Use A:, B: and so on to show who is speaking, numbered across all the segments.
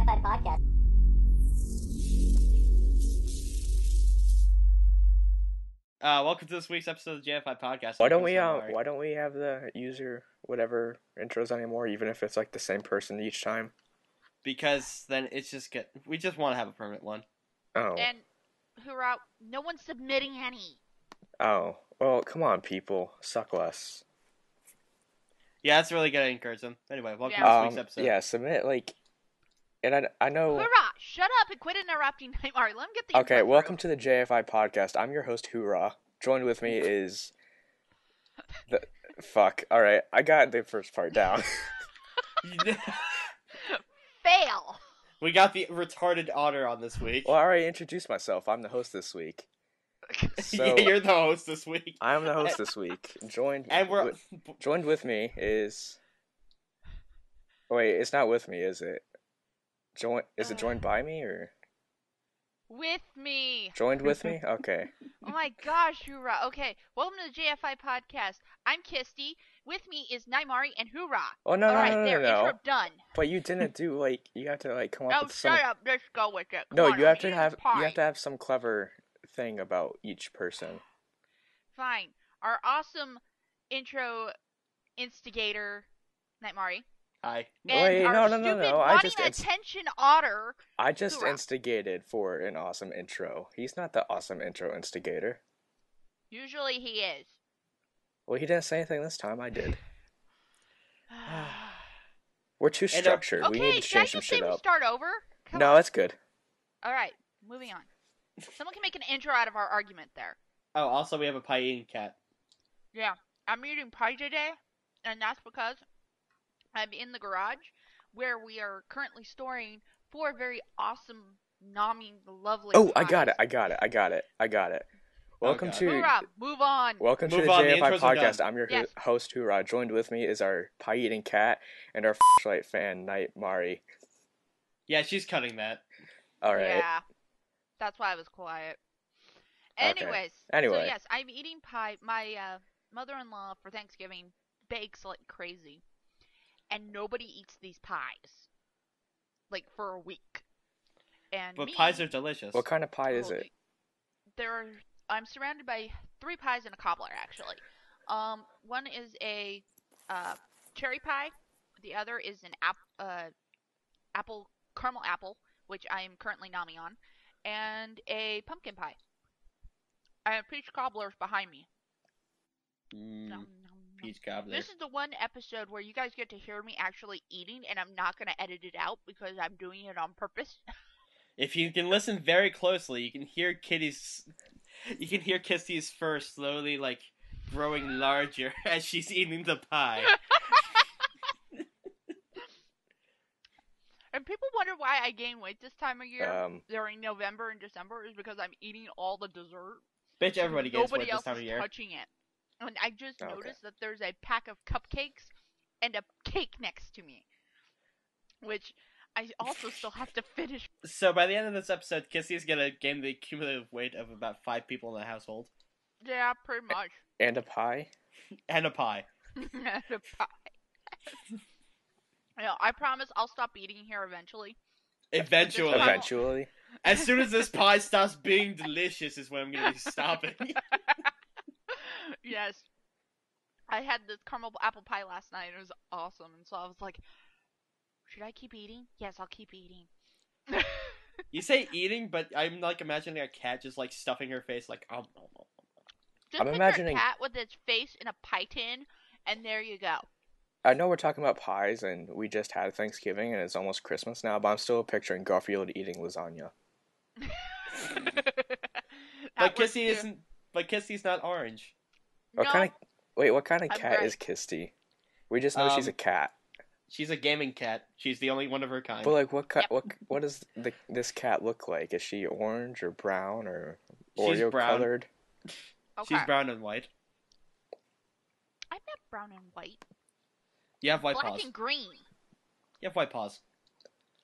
A: JFI Podcast.
B: Welcome to this week's episode of the JFI Podcast.
C: Why don't we have the user whatever intros anymore, even if it's like the same person each time?
B: Because then it's just we just want to have a permanent one.
C: Oh.
D: And hoorah, no one's submitting any.
C: Oh. Well, come on, people. Suck less.
B: Yeah, that's really gonna encourage them. Anyway, welcome to this week's episode.
C: Yeah, submit and I know.
D: Hoorah! Shut up and quit interrupting. Alright, let me get the.
C: Okay, welcome to the JFI Podcast. I'm your host, Hoorah. Joined with me is fuck. All right, I got the first part down.
D: Fail.
B: We got the retarded otter on this week.
C: Well, I already introduced myself. I'm the host this week. So,
B: yeah, you're the host this week.
C: I am the host this week. Joined with me is. Wait, it's not with me, is it? Is it joined by me or?
D: With me.
C: Joined with me? Okay.
D: Oh my gosh, hoorah. Okay, welcome to the JFI Podcast. I'm Kisty. With me is Naimari and Hoorah.
C: Oh, no.
D: Intro done.
C: But you didn't do, you have to, come up with
D: some... Oh, shut up. Let's go with it.
C: No, you have to have some clever thing about each person.
D: Fine. Our awesome intro instigator, Naimari.
B: Hi.
C: Wait, no.
D: I just attention otter.
C: I just instigated for an awesome intro. He's not the awesome intro instigator.
D: Usually he is.
C: Well, he didn't say anything this time. I did. We're too structured.
D: Okay,
C: we need to change some shit up.
D: We start over?
C: No, that's good.
D: All right, moving on. Someone can make an intro out of our argument there.
B: Oh, also we have a pie eating cat.
D: Yeah, I'm eating pie today, and that's because I'm in the garage where we are currently storing 4 very awesome, lovely
C: pies.
D: I
C: got it. Welcome to...
D: Hoorah, move on.
C: Welcome to the JFI Podcast. I'm your host, Hoorah. Joined with me is our pie-eating cat and our flashlight fan, Naimari.
B: Yeah, she's cutting that.
C: All right.
D: Yeah, that's why I was quiet. Anyways,
C: Anyway.
D: So yes, I'm eating pie. My mother-in-law for Thanksgiving bakes like crazy. And nobody eats these pies, for a week.
B: But pies are delicious.
C: What kind of pie is it?
D: I'm surrounded by 3 pies and a cobbler, actually. One is a cherry pie. The other is an caramel apple, which I am currently nomming on, and a pumpkin pie. I have peach cobblers behind me.
B: Peach cobbler.
D: This is the one episode where you guys get to hear me actually eating, and I'm not going to edit it out because I'm doing it on purpose.
B: If you can listen very closely, you can hear Kisty's fur slowly, growing larger as she's eating the pie.
D: And people wonder why I gain weight this time of year during November and December is because I'm eating all the dessert.
B: Bitch, everybody gets weight this time of year.
D: Nobody else is touching it. And I just noticed that there's a pack of cupcakes and a cake next to me, which I also still have to finish.
B: So by the end of this episode, Kissy's gonna gain the cumulative weight of about 5 people in the household.
D: Yeah, pretty much.
C: And a pie?
B: And a pie.
D: And a pie. I promise I'll stop eating here eventually.
C: Eventually?
B: As soon as this pie stops being delicious is when I'm gonna be stopping.
D: Yes. I had this caramel apple pie last night. It was awesome. And so I was like, should I keep eating? Yes, I'll keep eating.
B: You say eating, but I'm imagining a cat just stuffing her face
D: Just picture a cat with its face in a pie tin, and there you go.
C: I know we're talking about pies, and we just had Thanksgiving, and it's almost Christmas now, but I'm still picturing Garfield eating lasagna.
B: But Kissy's not orange.
C: What kind of cat is Kisty? We just know she's a cat.
B: She's a gaming cat. She's the only one of her kind.
C: But what does this cat look like? Is she orange or brown or Oreo colored?
D: Okay.
B: She's brown and white.
D: I'm not brown and white.
B: You have white
D: Black
B: paws.
D: and green.
B: You have white paws.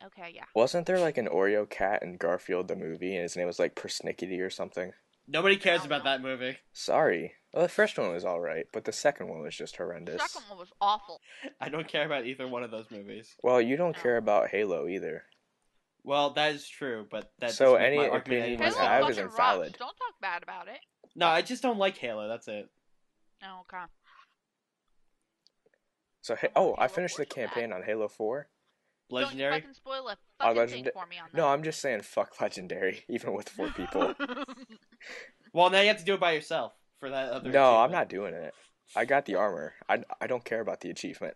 D: Okay, yeah.
C: Wasn't there an Oreo cat in Garfield the movie, and his name was Persnickety or something?
B: Nobody cares about that movie.
C: Sorry. Well, the first one was alright, but the second one was just horrendous.
D: The second one was awful.
B: I don't care about either one of those movies.
C: Well, you don't care about Halo either.
B: Well, that is true, but that
C: So
B: doesn't make
C: any
B: my argument
C: opinion
B: any
C: you
B: more
D: Halo
C: have
B: valid.
C: is
D: fucking
C: invalid.
D: rocks. Don't talk bad about it.
B: No, I just don't like Halo. That's it.
D: Oh, okay.
C: So
D: I want
C: I
D: Halo
C: finished
D: 4
C: the
D: so bad.
C: campaign on Halo 4.
B: Legendary.
D: Don't you fucking spoil a
C: Oh,
D: fucking thing
C: legendary.
D: for me on that.
C: No, I'm just saying fuck legendary, even with 4 people.
B: Well, now you have to do it by yourself for that other.
C: No,
B: achievement.
C: I'm not doing it. I got the armor. I don't care about the achievement.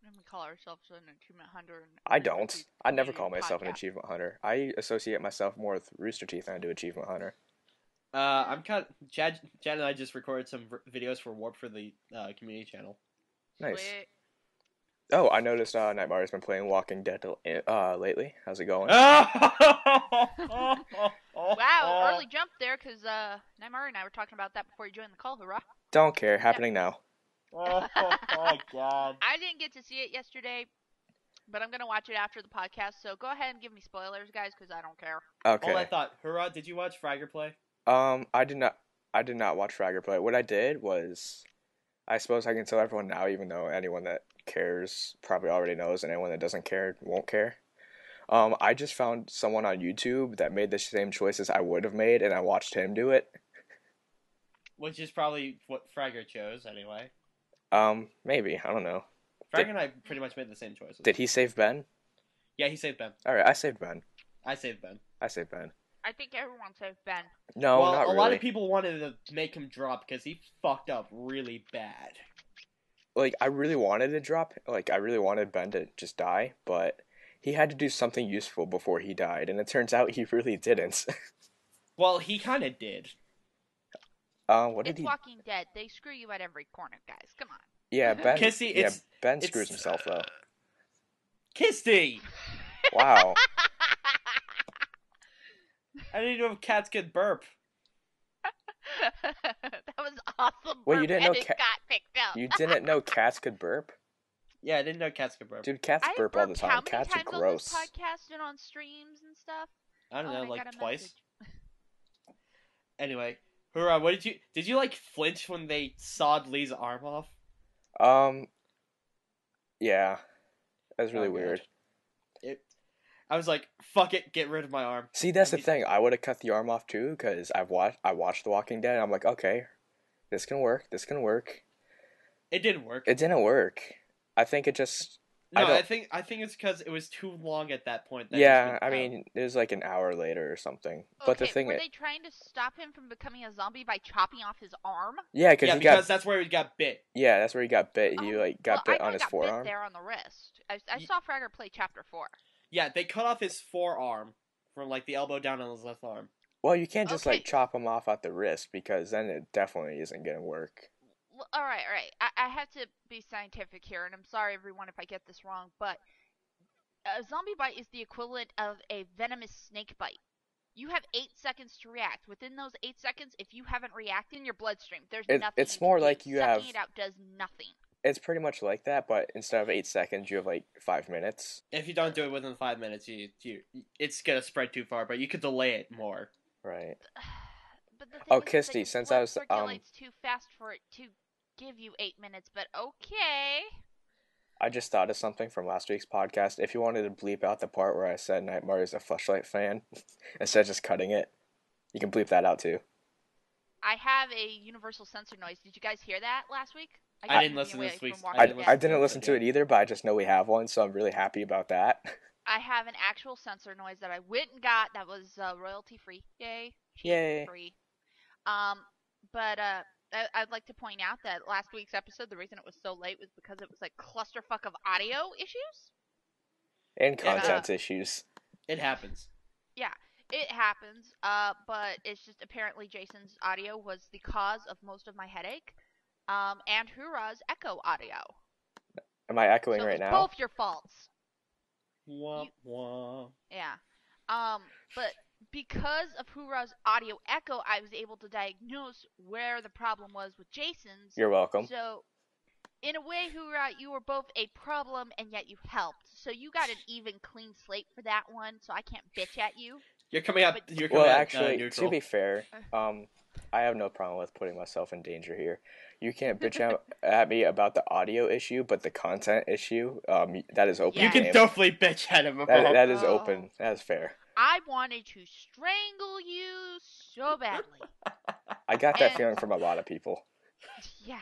D: We call ourselves an achievement hunter.
C: I don't. I never call
D: Community
C: myself an
D: podcast.
C: achievement hunter. I associate myself more with Rooster Teeth than I do achievement hunter.
B: I'm kind of Chad and I just recorded some videos for Warp for the community channel.
C: Nice.
D: Sweet.
C: Oh, I noticed Nightmare's been playing Walking Dead lately. How's it going?
D: Wow, early jump there, because Nightmare and I were talking about that before you joined the call. Hurrah!
C: Don't care. Happening now.
B: Oh God.
D: I didn't get to see it yesterday, but I'm gonna watch it after the podcast. So go ahead and give me spoilers, guys, because I don't care.
C: Okay.
B: All I thought, hurrah! Did you watch Fragger play?
C: I did not. I did not watch Fragger play. What I did was, I suppose I can tell everyone now, even though anyone that cares probably already knows, and anyone that doesn't care won't care. I just found someone on YouTube that made the same choices I would have made, and I watched him do it.
B: Which is probably what Fragger chose, anyway.
C: Maybe, I don't know.
B: Fragger and I pretty much made the same choices.
C: Did he save Ben?
B: Yeah, he saved Ben.
C: All right, I saved Ben.
B: I saved Ben.
C: I saved Ben.
D: I think everyone saved Ben.
C: No,
B: well,
C: not really.
B: a lot of people wanted to make him drop because he fucked up really bad.
C: Like, I really wanted to drop. Like, I really wanted Ben to just die, but he had to do something useful before he died, and it turns out he really didn't.
B: Well, he kind of did.
C: What did
D: It's
C: he?
D: Walking Dead. They screw you at every corner, guys. Come on.
C: Yeah, Ben.
B: Kissy,
C: yeah,
B: it's
C: Ben screws himself though.
B: Kissy!
C: Wow.
D: Oh,
B: I didn't know if cats could burp.
D: That was awesome.
C: Wait,
D: burp,
C: you didn't know
D: and it got picked up.
C: You didn't know cats could burp?
B: Yeah, I didn't know cats could burp.
C: Dude, cats
D: I
C: burp all the
D: burped
C: time.
D: how many
C: Cats are
D: times
C: gross.
D: on this podcast and on streams and stuff?
B: I don't know,
D: and I
B: like
D: got a
B: twice.
D: message.
B: Anyway, hurrah! What did you like flinch when they sawed Lee's arm off?
C: Yeah, that's really
B: Oh, God.
C: weird.
B: I was like, fuck it, get rid of my arm.
C: See, that's the thing. I would have cut the arm off too, because I watched The Walking Dead, and I'm like, okay, this can work. This can work.
B: It didn't work.
C: It didn't work. I think it just.
B: No,
C: don't-
B: I think it's because it was too long at that point. That
C: Yeah,
B: just
C: I
B: went
C: mean, it was like an hour later or something. But the
D: Okay,
C: thing
D: were
C: is,
D: they trying to stop him from becoming a zombie by chopping off his arm?
C: yeah, because
B: yeah,
C: he
B: because
C: got.
B: that's where he got bit.
C: Yeah, that's where he got bit. He
D: Oh,
C: got
D: well,
C: bit
D: I
C: on his
D: got
C: forearm.
D: bit there on the wrist. I
B: Ye-
D: saw Fragger play Chapter 4.
B: Yeah, they cut off his forearm from like the elbow down on his left arm.
C: Well, you can't just
D: Okay.
C: like chop him off at the wrist, because then it definitely isn't gonna work.
D: Well, all right. I have to be scientific here, and I'm sorry, everyone, if I get this wrong, but a zombie bite is the equivalent of a venomous snake bite. You have 8 seconds to react. Within those 8 seconds, if you haven't reacted in your bloodstream, there's nothing.
C: It's
D: you can
C: more
D: do.
C: like you
D: Sucking
C: have.
D: it out does nothing.
C: It's pretty much like that, but instead of 8 seconds, you have like 5 minutes.
B: If you don't do it within 5 minutes, it's gonna spread too far. But you could delay it more.
C: Right.
D: But the thing
C: Oh,
D: is that
C: Kirsty,
D: your
C: since
D: blood
C: I was,
D: circulates too fast for it to give you 8 minutes. But okay.
C: I just thought of something from last week's podcast. If you wanted to bleep out the part where I said Nightmare is a Fleshlight fan, instead of just cutting it, you can bleep that out too.
D: I have a universal sensor noise. Did you guys hear that last week?
B: I
D: got
B: didn't
D: me
B: listen to
D: away
B: this
D: from
B: week's-
D: Walking
C: I
D: Dead.
C: didn't listen to it either, but I just know we have one, so I'm really happy about that.
D: I have an actual sensor noise that I went and got that was royalty free. Yay.
C: Yay.
D: Free. But I'd like to point out that last week's episode, the reason it was so late was because it was like clusterfuck of audio issues.
C: And content issues.
B: It happens.
D: Yeah, it happens. But it's just apparently Jason's audio was the cause of most of my headache. And Hurrah's echo audio.
C: Am I echoing
D: So
C: right
D: it's
C: now?
D: both your faults.
B: Wah, wah.
D: Yeah. But because of Hurrah's audio echo, I was able to diagnose where the problem was with Jason's.
C: You're welcome.
D: So, in a way, Hurrah, you were both a problem and yet you helped. So you got an even clean slate for that one. So I can't bitch at you.
B: You're coming out.
D: But-
B: You're coming
C: Well,
B: out
C: actually,
B: neutral.
C: to be fair, I have no problem with putting myself in danger here. You can't bitch out at me about the audio issue, but the content issue, that is open
B: You
D: Yeah.
B: can
C: game.
B: definitely bitch at him
C: That,
B: about.
C: that is
D: Oh.
C: open. That is fair.
D: I wanted to strangle you so badly.
C: I got that
D: And-
C: feeling from a lot of people.
D: Yeah.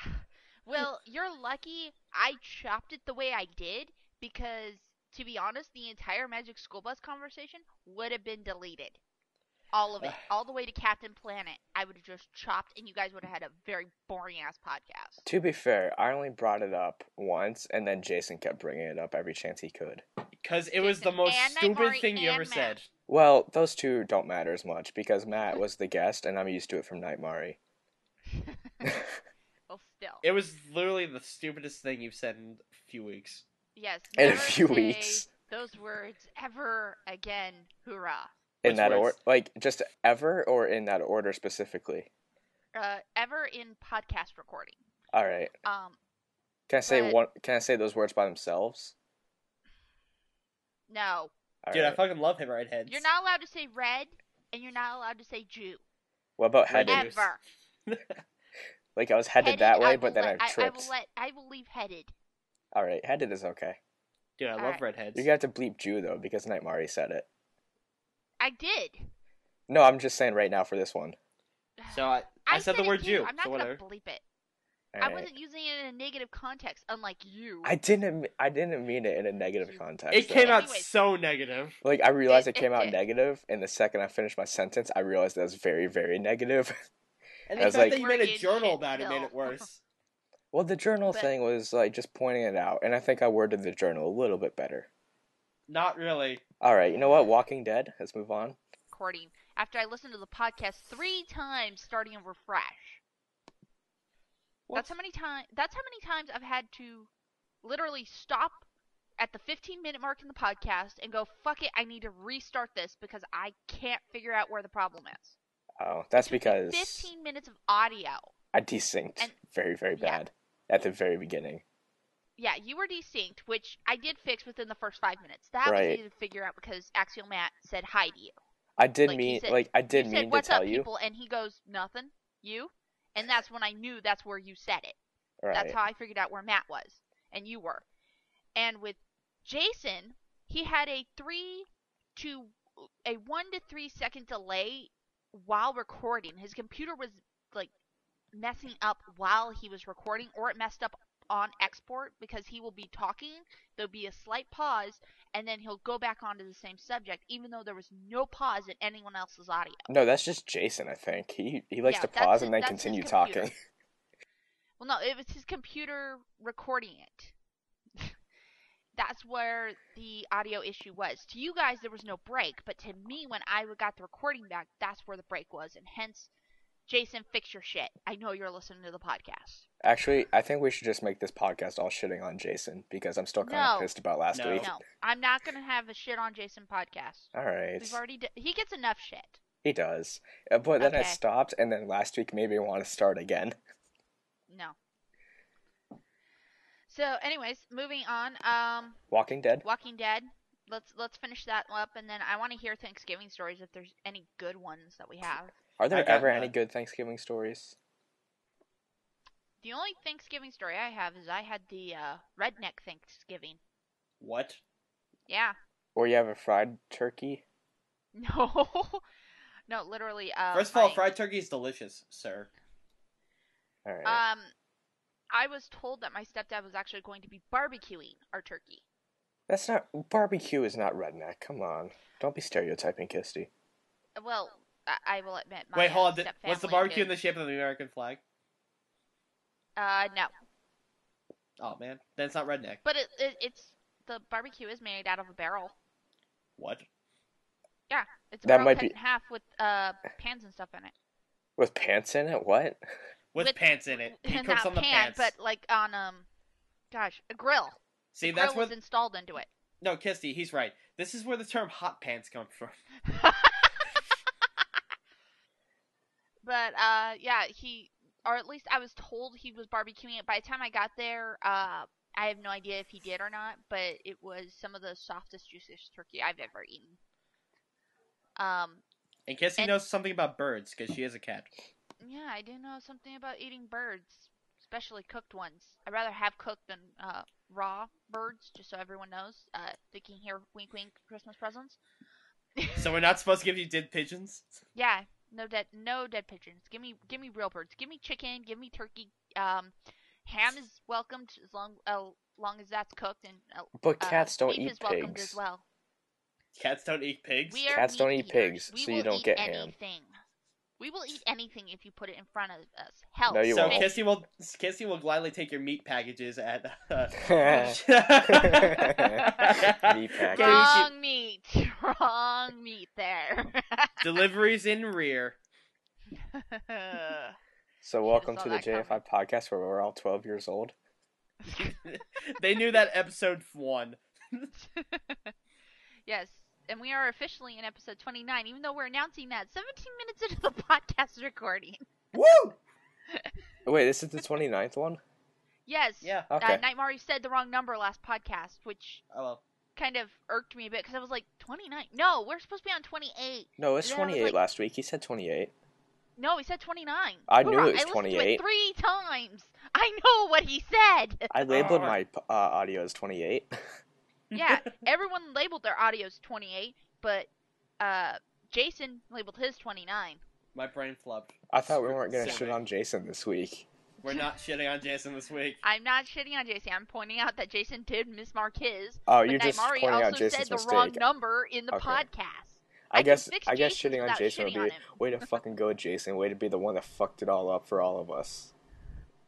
D: Well, you're lucky I chopped it the way I did because, to be honest, the entire Magic School Bus conversation would have been deleted. All of it. All the way to Captain Planet. I would have just chopped and you guys would have had a very boring-ass podcast.
C: To be fair, I only brought it up once, and then Jason kept bringing it up every chance he could.
B: Because it was the
D: Jason
B: most
D: and
B: stupid
D: Nightmare
B: thing you
D: and
B: ever
D: Matt.
B: said.
C: Well, those two don't matter as much, because Matt was the guest, and I'm used to it from Nightmare.
D: Well, still.
B: It was literally the stupidest thing you've said in a few weeks.
D: Yes.
C: In a
D: never
C: few
D: say
C: weeks.
D: those words ever again. Hoorah.
C: In
B: Which
C: that order,
B: words?
C: like, just ever, or in that order specifically?
D: Ever in podcast recording.
C: Alright. Can I say
D: But-
C: Can I say those words by themselves?
D: No.
B: Dude, I
C: Alright.
B: fucking love him redheads.
D: You're not allowed to say red, and you're not allowed to say Jew.
C: What about
B: Red
C: headed?
B: juice.
D: Ever.
C: Like, I was headed
D: Headed,
C: that way,
D: I
C: but
D: will
C: then
D: let-
C: I tripped.
D: I will leave headed.
C: Alright, headed is okay.
B: Dude, I love
D: Alright.
B: redheads.
C: You have to bleep Jew, though, because Nightmare said it.
D: I did.
C: No, I'm just saying right now for this one.
B: So I said the
D: it
B: word
D: too.
B: Jew.
D: I'm not
B: So
D: gonna
B: whatever.
D: bleep it. I
C: Alright.
D: wasn't using it in a negative context, unlike you.
C: I didn't mean it in a negative context.
B: It
C: though.
B: came out
D: Anyways.
B: so negative.
C: Like, I realized
D: It-
C: it came
D: it
C: out
D: did.
C: negative, and the second I finished my sentence, I realized that was very, very negative.
B: And
C: I
B: the
C: was
B: fact
C: like-
B: that you made
D: Word
B: a
D: in
B: journal
D: shit
B: about it made
D: still.
B: it worse.
C: Well, the journal
D: But-
C: thing was, like, just pointing it out, and I think I worded the journal a little bit better.
B: Not really.
C: Alright, you know what? Walking Dead, let's move on.
D: Recording after I listened to the podcast 3 times, starting over fresh. That's how many times I've had to literally stop at the 15-minute mark in the podcast and go, fuck it, I need to restart this because I can't figure out where the problem is.
C: Oh, that's
D: It took me
C: because
D: 15 minutes of audio.
C: I desynced
D: And-
C: very, very
D: yeah.
C: bad at the very beginning.
D: Yeah, you were desynced, which I did fix within the first 5 minutes. That was
C: Right.
D: easy to figure out because Axial Matt said hi to you.
C: I did
D: Like, he
C: mean,
D: said-
C: like, I did
D: You
C: mean
D: said,
C: to
D: "What's
C: tell
D: up,
C: you.
D: people?" And he goes, "Nothing." You? And that's when I knew that's where you said it.
C: Right.
D: That's how I figured out where Matt was and you were. And with Jason, he had a 1 to 3 second delay while recording. His computer was like messing up while he was recording, or it messed up on export because he will be talking, there'll be a slight pause, and then he'll go back onto the same subject, even though there was no pause in anyone else's audio.
C: No, that's just Jason, I think. He likes
D: Yeah,
C: to
D: that's
C: pause
D: his-
C: and then
D: that's his
C: continue
D: computer.
C: talking.
D: Well, no, it was his computer recording it. That's where the audio issue was. To you guys, there was no break, but to me, when I got the recording back, that's where the break was, and hence, Jason, fix your shit. I know you're listening to the podcast.
C: Actually, I think we should just make this podcast all shitting on Jason, because I'm still kind of
D: No.
C: pissed about last
B: No.
C: week.
D: No, I'm not gonna have a shit on Jason podcast.
C: Alright.
D: We've already he gets enough shit.
C: He does. But then I
D: Okay.
C: stopped, and then last week maybe I want to start again.
D: No. So, anyways, moving on.
C: Walking Dead?
D: Walking Dead. Let's finish that up, and then I want to hear Thanksgiving stories if there's any good ones that we have.
C: Are there
B: I got
C: ever any
B: none.
C: good Thanksgiving stories?
D: The only Thanksgiving story I have is I had the redneck Thanksgiving.
B: What?
D: Yeah.
C: Or you have a fried turkey?
D: No. No, literally.
B: First of all,
D: my-
B: fried turkey is delicious, sir.
C: Alright.
D: I was told that my stepdad was actually going to be barbecuing our turkey.
C: That's not... Barbecue is not redneck. Come on. Don't be stereotyping, Kisty.
D: Well, I will admit my
B: Wait, hold on.
D: step
B: Was the
D: family
B: barbecue in
D: did-
B: the shape of the American flag?
D: No.
B: Oh man, then it's not redneck.
D: But it's the barbecue is made out of a barrel.
B: What?
D: Yeah, it's a
C: That
D: barrel
C: might
D: cut
C: be-
D: in half with pans and stuff in it.
C: With pants in it? What?
B: With pants in it. He
D: Not
B: cooks on the
D: pan,
B: pants.
D: but like on a grill.
B: See,
D: Grill
B: that's where
D: was installed into it.
B: no, Kisty, he's right. This is where the term hot pants comes from.
D: But yeah, or at least I was told he was barbecuing it. By the time I got there, I have no idea if he did or not, but it was some of the softest, juiciest turkey I've ever eaten.
B: And Kisty
D: And-
B: knows something about birds because she is a cat.
D: Yeah, I do know something about eating birds, especially cooked ones. I'd rather have cooked than raw birds, just so everyone knows. Thinking here, wink, wink, Christmas presents.
B: So we're not supposed to give you dead pigeons?
D: Yeah, no dead pigeons. Give me real birds. Give me chicken. Give me turkey. Ham is welcomed as long as that's cooked, and
C: But cats don't
D: beef
C: eat
D: is welcomed as
C: pigs.
D: well.
B: Cats don't eat pigs?
D: We are
C: Cats don't
D: meat
C: eat
D: eaters.
C: pigs,
D: We
C: so
D: will
C: you don't
D: eat
C: get ham.
D: anything. We will eat anything if you put it in front of us. Hell,
C: No, you
B: So
C: won't.
B: Kissy will gladly take your meat packages at
C: Meat package.
D: Wrong meat there.
B: Deliveries in rear.
C: So welcome
D: saw
C: to the
D: that
C: JFI podcast where we're all 12 years old.
B: They knew that episode 1.
D: Yes, and we are officially in episode 29, even though we're announcing that 17 minutes into the podcast recording.
B: Woo!
C: Wait, this is the 29th one?
D: Yes.
B: Yeah.
C: Okay.
D: Nightmare said the wrong number last podcast, which
B: Oh well.
D: kind of irked me a bit because I was like, 29? No, we're supposed to be on 28.
C: No, it's
D: And then I was
C: 28
D: like-
C: last week. He said 28.
D: No, he said 29.
C: I knew
D: Hoorah,
C: it was
D: I listened to
C: 28.
D: it 3 times. I know what he said.
C: I labeled my audio as 28.
D: Yeah, everyone labeled their audios 28, but Jason labeled his 29.
B: My brain flopped.
C: I thought we weren't going to
B: Sorry.
C: shit on Jason this week.
B: We're not shitting on Jason this week.
D: I'm not shitting on Jason. I'm pointing out that Jason did mismark his.
C: Oh,
D: but
C: you're just
D: Nightmare
C: pointing out
D: also
C: Jason's
D: said the wrong
C: mistake.
D: number in the
C: Okay.
D: podcast.
C: I
D: can
C: guess
D: fix
C: shitting
D: Jason's
C: on
D: without
C: Jason would
D: shitting
C: be,
D: on him.
C: way to fucking go, Jason. Way to be the one that fucked it all up for all of us.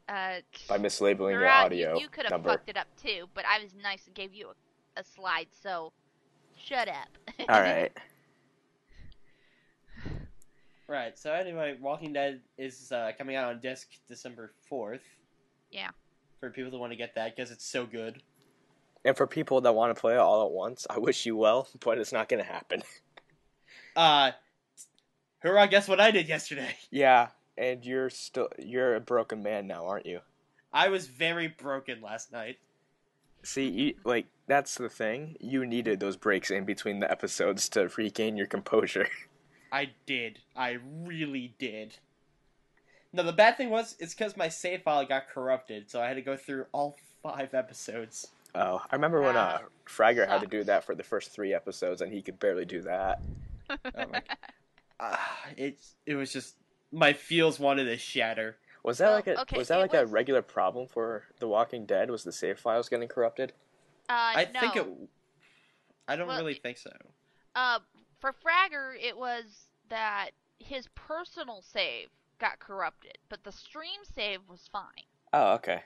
C: By mislabeling your
D: Throughout,
C: audio
D: you could have
C: number.
D: fucked it up too, but I was nice and gave you a slide, so shut up.
C: Alright.
B: Right, so anyway, Walking Dead is coming out on disc December 4th.
D: Yeah.
B: For people that want to get that, because it's so good.
C: And for people that want to play it all at once, I wish you well, but it's not going to happen.
B: Hurrah, guess what I did yesterday?
C: Yeah, and you're a broken man now, aren't you?
B: I was very broken last night.
C: See, that's the thing. You needed those breaks in between the episodes to regain your composure.
B: I did. I really did. No, the bad thing was, it's because my save file got corrupted, so I had to go through all 5 episodes.
C: Oh, I remember when Fragger had to
D: sucks.
C: do that for the first 3 episodes, and he could barely do that.
B: Oh my it was just, my feels wanted to shatter.
C: Was that
D: Well, okay,
C: a
D: it was-
C: regular problem for The Walking Dead? Was the save files getting corrupted?
B: I
D: no.
B: think I don't
D: Well,
B: really think so.
D: For Fragger, it was that his personal save got corrupted, but the stream save was fine.
C: Oh, okay.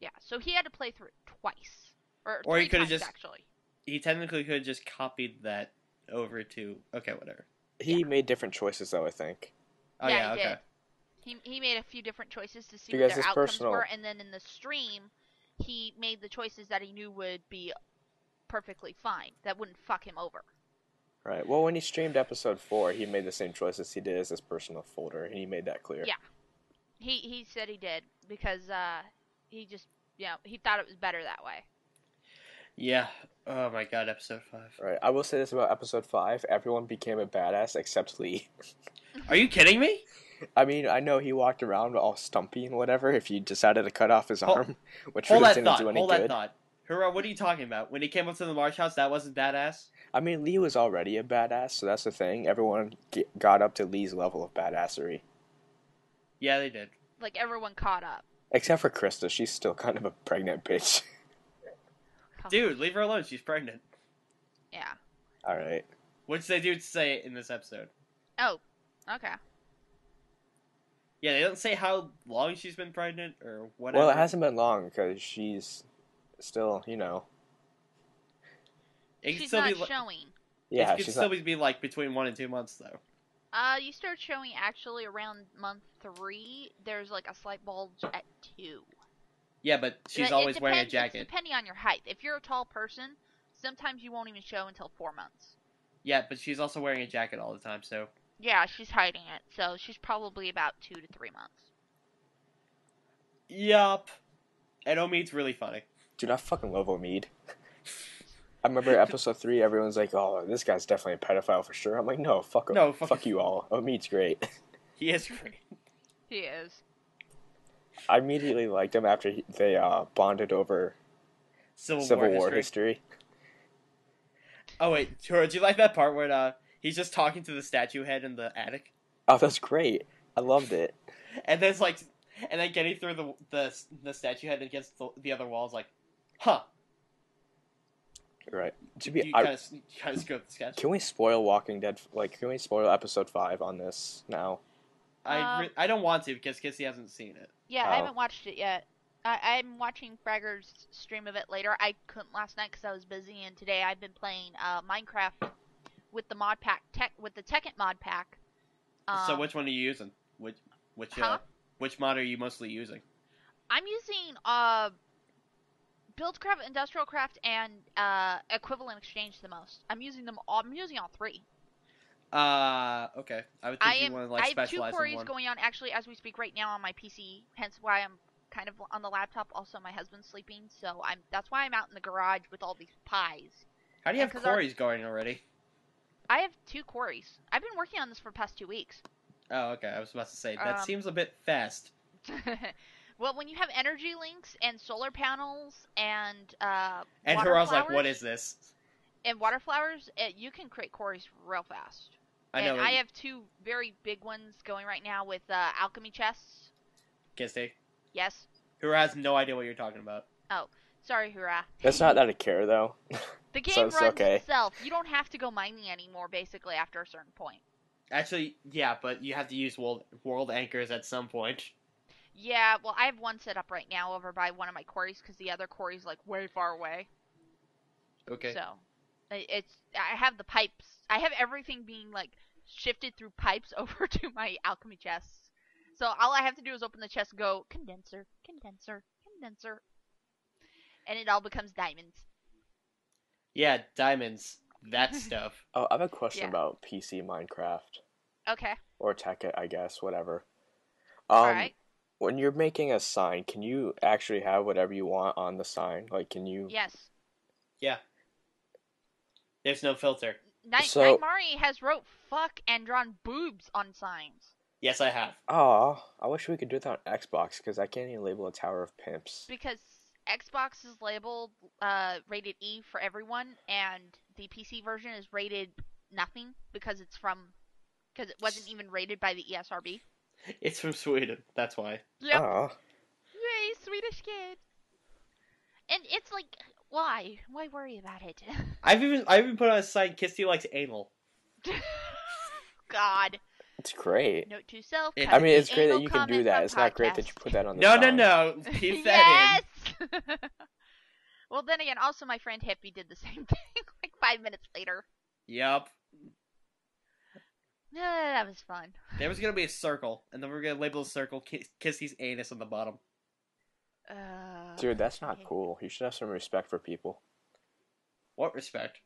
D: Yeah, so he had to play through it twice. Or
B: Or he
D: 3
B: could've
D: times,
B: just-
D: actually.
B: He technically could have just copied that over to, okay, whatever.
C: He made different choices, though, I think.
B: Oh
D: Yeah,
B: yeah,
D: he
B: okay.
D: did. He made a few different choices to see
C: Because
D: what their
C: his
D: outcomes
C: personal-
D: were, and then in the stream, he made the choices that he knew would be perfectly fine, that wouldn't fuck him over.
C: Right. Well, when he streamed episode 4, he made the same choices he did as his personal folder, and he made that clear.
D: Yeah. He said he did, because he just, he thought it was better that way.
B: Yeah. Oh my god, episode 5.
C: Right. I will say this about episode 5. Everyone became a badass except Lee.
B: Are you kidding me?
C: I mean, I know he walked around all stumpy and whatever if you decided to cut off his
B: Hold-
C: arm, which
B: Hold
C: really
B: that
C: didn't
B: thought.
C: do any
B: Hold
C: good.
B: that thought. Hurrah, what are you talking about? When he came up to the marsh house, that wasn't badass?
C: I mean, Lee was already a badass, so that's the thing. Everyone got up to Lee's level of badassery.
B: Yeah, they did.
D: Like, everyone caught up.
C: Except for Krista, she's still kind of a pregnant bitch.
B: Dude, leave her alone. She's pregnant.
D: Yeah.
C: Alright.
B: Which they do say in this episode.
D: Oh, okay.
B: Yeah, they don't say how long she's been pregnant or whatever.
C: Well, it hasn't been long, because she's still,
B: It can
D: She's
B: still
D: not
B: be like,
D: showing.
C: yeah,
B: it can
C: she's
B: still
C: not,
B: be like between 1 and 2 months though.
D: You start showing actually around month 3. There's like a slight bulge at 2.
B: Yeah, but she's
D: It
B: always wearing a
D: depends-
B: jacket.
D: It's depending on your height. If you're a tall person, sometimes you won't even show until 4 months.
B: Yeah, but she's also wearing a jacket all the time, so.
D: Yeah, she's hiding it, so she's probably about 2 to 3 months.
B: Yup. And Omid's really funny.
C: dude, I fucking love Omid. I remember episode 3, everyone's like, oh, this guy's definitely a pedophile for sure. I'm like, no, fuck
B: No,
C: fuck you all. Omid's great.
B: He is great.
D: He is.
C: I immediately liked him after they bonded over
B: Civil
C: War
B: history.
C: history.
B: Oh wait, George, do you like that part where he's just talking to the statue head in the attic,
C: Oh, that's great. I loved it.
B: and then and then getting through the statue head against the other wall is like, huh?
C: Right. To
B: You
C: be,
B: kind of screwed up the sketch.
C: can we spoil Walking Dead? Like, can we spoil episode 5 on this now?
B: I don't want to because Kissy hasn't seen it.
D: Yeah,
C: Oh.
D: I haven't watched it yet. I'm watching Fragger's stream of it later. I couldn't last night because I was busy, and today I've been playing Minecraft with the mod pack, with the Tekkit mod pack.
B: So which one are you using? Which mod are you mostly using?
D: I'm using Buildcraft, Industrial Craft, and Equivalent Exchange the most. I'm using them all. I'm using all three.
B: Okay. I would think you want to
D: I have 2
B: specialize in
D: quarries
B: one.
D: going on actually as we speak right now on my PC. Hence why I'm kind of on the laptop. Also, my husband's sleeping, so that's why I'm out in the garage with all these pies.
B: How do you have quarries going already?
D: I have 2 quarries. I've been working on this for the past 2 weeks.
B: Oh, okay. I was about to say that seems a bit fast.
D: Well, when you have energy links and solar panels and
B: Hurrah's like, what is this?
D: And water flowers, you can create quarries real fast.
B: I know.
D: And I have 2 very big ones going right now with alchemy chests.
B: Kissy.
D: Yes.
B: Hurrah has no idea what you're talking about.
D: Oh, sorry, Hurrah.
C: It's not that I care, though.
D: The game
C: So
D: runs
C: it's okay.
D: itself. You don't have to go mining anymore, basically, after a certain point.
B: Actually, yeah, but you have to use world anchors at some point.
D: Yeah, well, I have one set up right now over by one of my quarries because the other quarry's like way far away.
B: Okay.
D: So, I have the pipes. I have everything being like shifted through pipes over to my alchemy chests. So all I have to do is open the chest and go condenser, condenser, condenser, and it all becomes diamonds.
B: Yeah, diamonds. That stuff.
C: Oh, I have a question
D: Yeah.
C: about PC Minecraft.
D: Okay.
C: Or Tekkit, I guess, whatever.
D: Alright.
C: When you're making a sign, can you actually have whatever you want on the sign? Like, can you...
D: Yes.
B: Yeah. There's no filter.
D: Nightmari has wrote fuck and drawn boobs on signs.
B: Yes, I have.
C: Oh, I wish we could do that on Xbox, because I can't even label a Tower of Pimps.
D: Because Xbox is labeled rated E for everyone, and the PC version is rated nothing because it wasn't even rated by the ESRB.
B: It's from Sweden. That's why.
D: Yep.
C: Oh.
D: Yay, Swedish kid. And it's like, why? Why worry about it?
B: I've even put on a sign. Kissy likes anal.
D: God.
C: It's great.
D: Note to self.
B: I
C: I mean, it's great that
D: anal
C: you can do
D: comment
C: that.
D: from
C: It's not great that
D: podcast.
C: you put that on the
B: No,
C: sign.
B: no. Keep that
D: Yes. Well, then again, also my friend Hippie did the same thing like 5 minutes later.
B: in. Yup.
D: That was fun.
B: There was gonna be a circle, and then we are gonna label the circle Kissy's anus on the bottom.
C: Dude, that's not cool. You should have some respect for people.
B: What respect?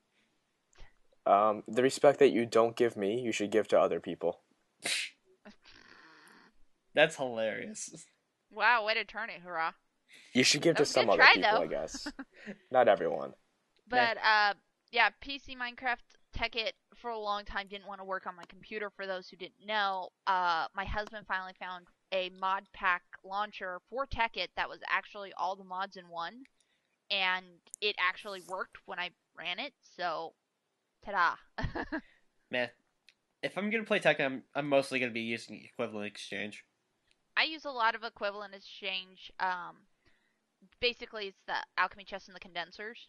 C: The respect that you don't give me, you should give to other people.
B: That's hilarious.
D: Wow, way to turn it, hurrah.
C: You should give
D: That
C: to
D: was a
C: some
D: good
C: other
D: try,
C: people,
D: though.
C: I guess. Not everyone.
D: But, yeah, PC Minecraft Tekkit for a long time didn't want to work on my computer. For those who didn't know, my husband finally found a mod pack launcher for Tekkit that was actually all the mods in one. And it actually worked when I ran it, so, ta-da.
B: Man, if I'm gonna play Tekken, I'm mostly gonna be using Equivalent Exchange.
D: I use a lot of Equivalent Exchange. Basically, it's the alchemy chest and the condensers.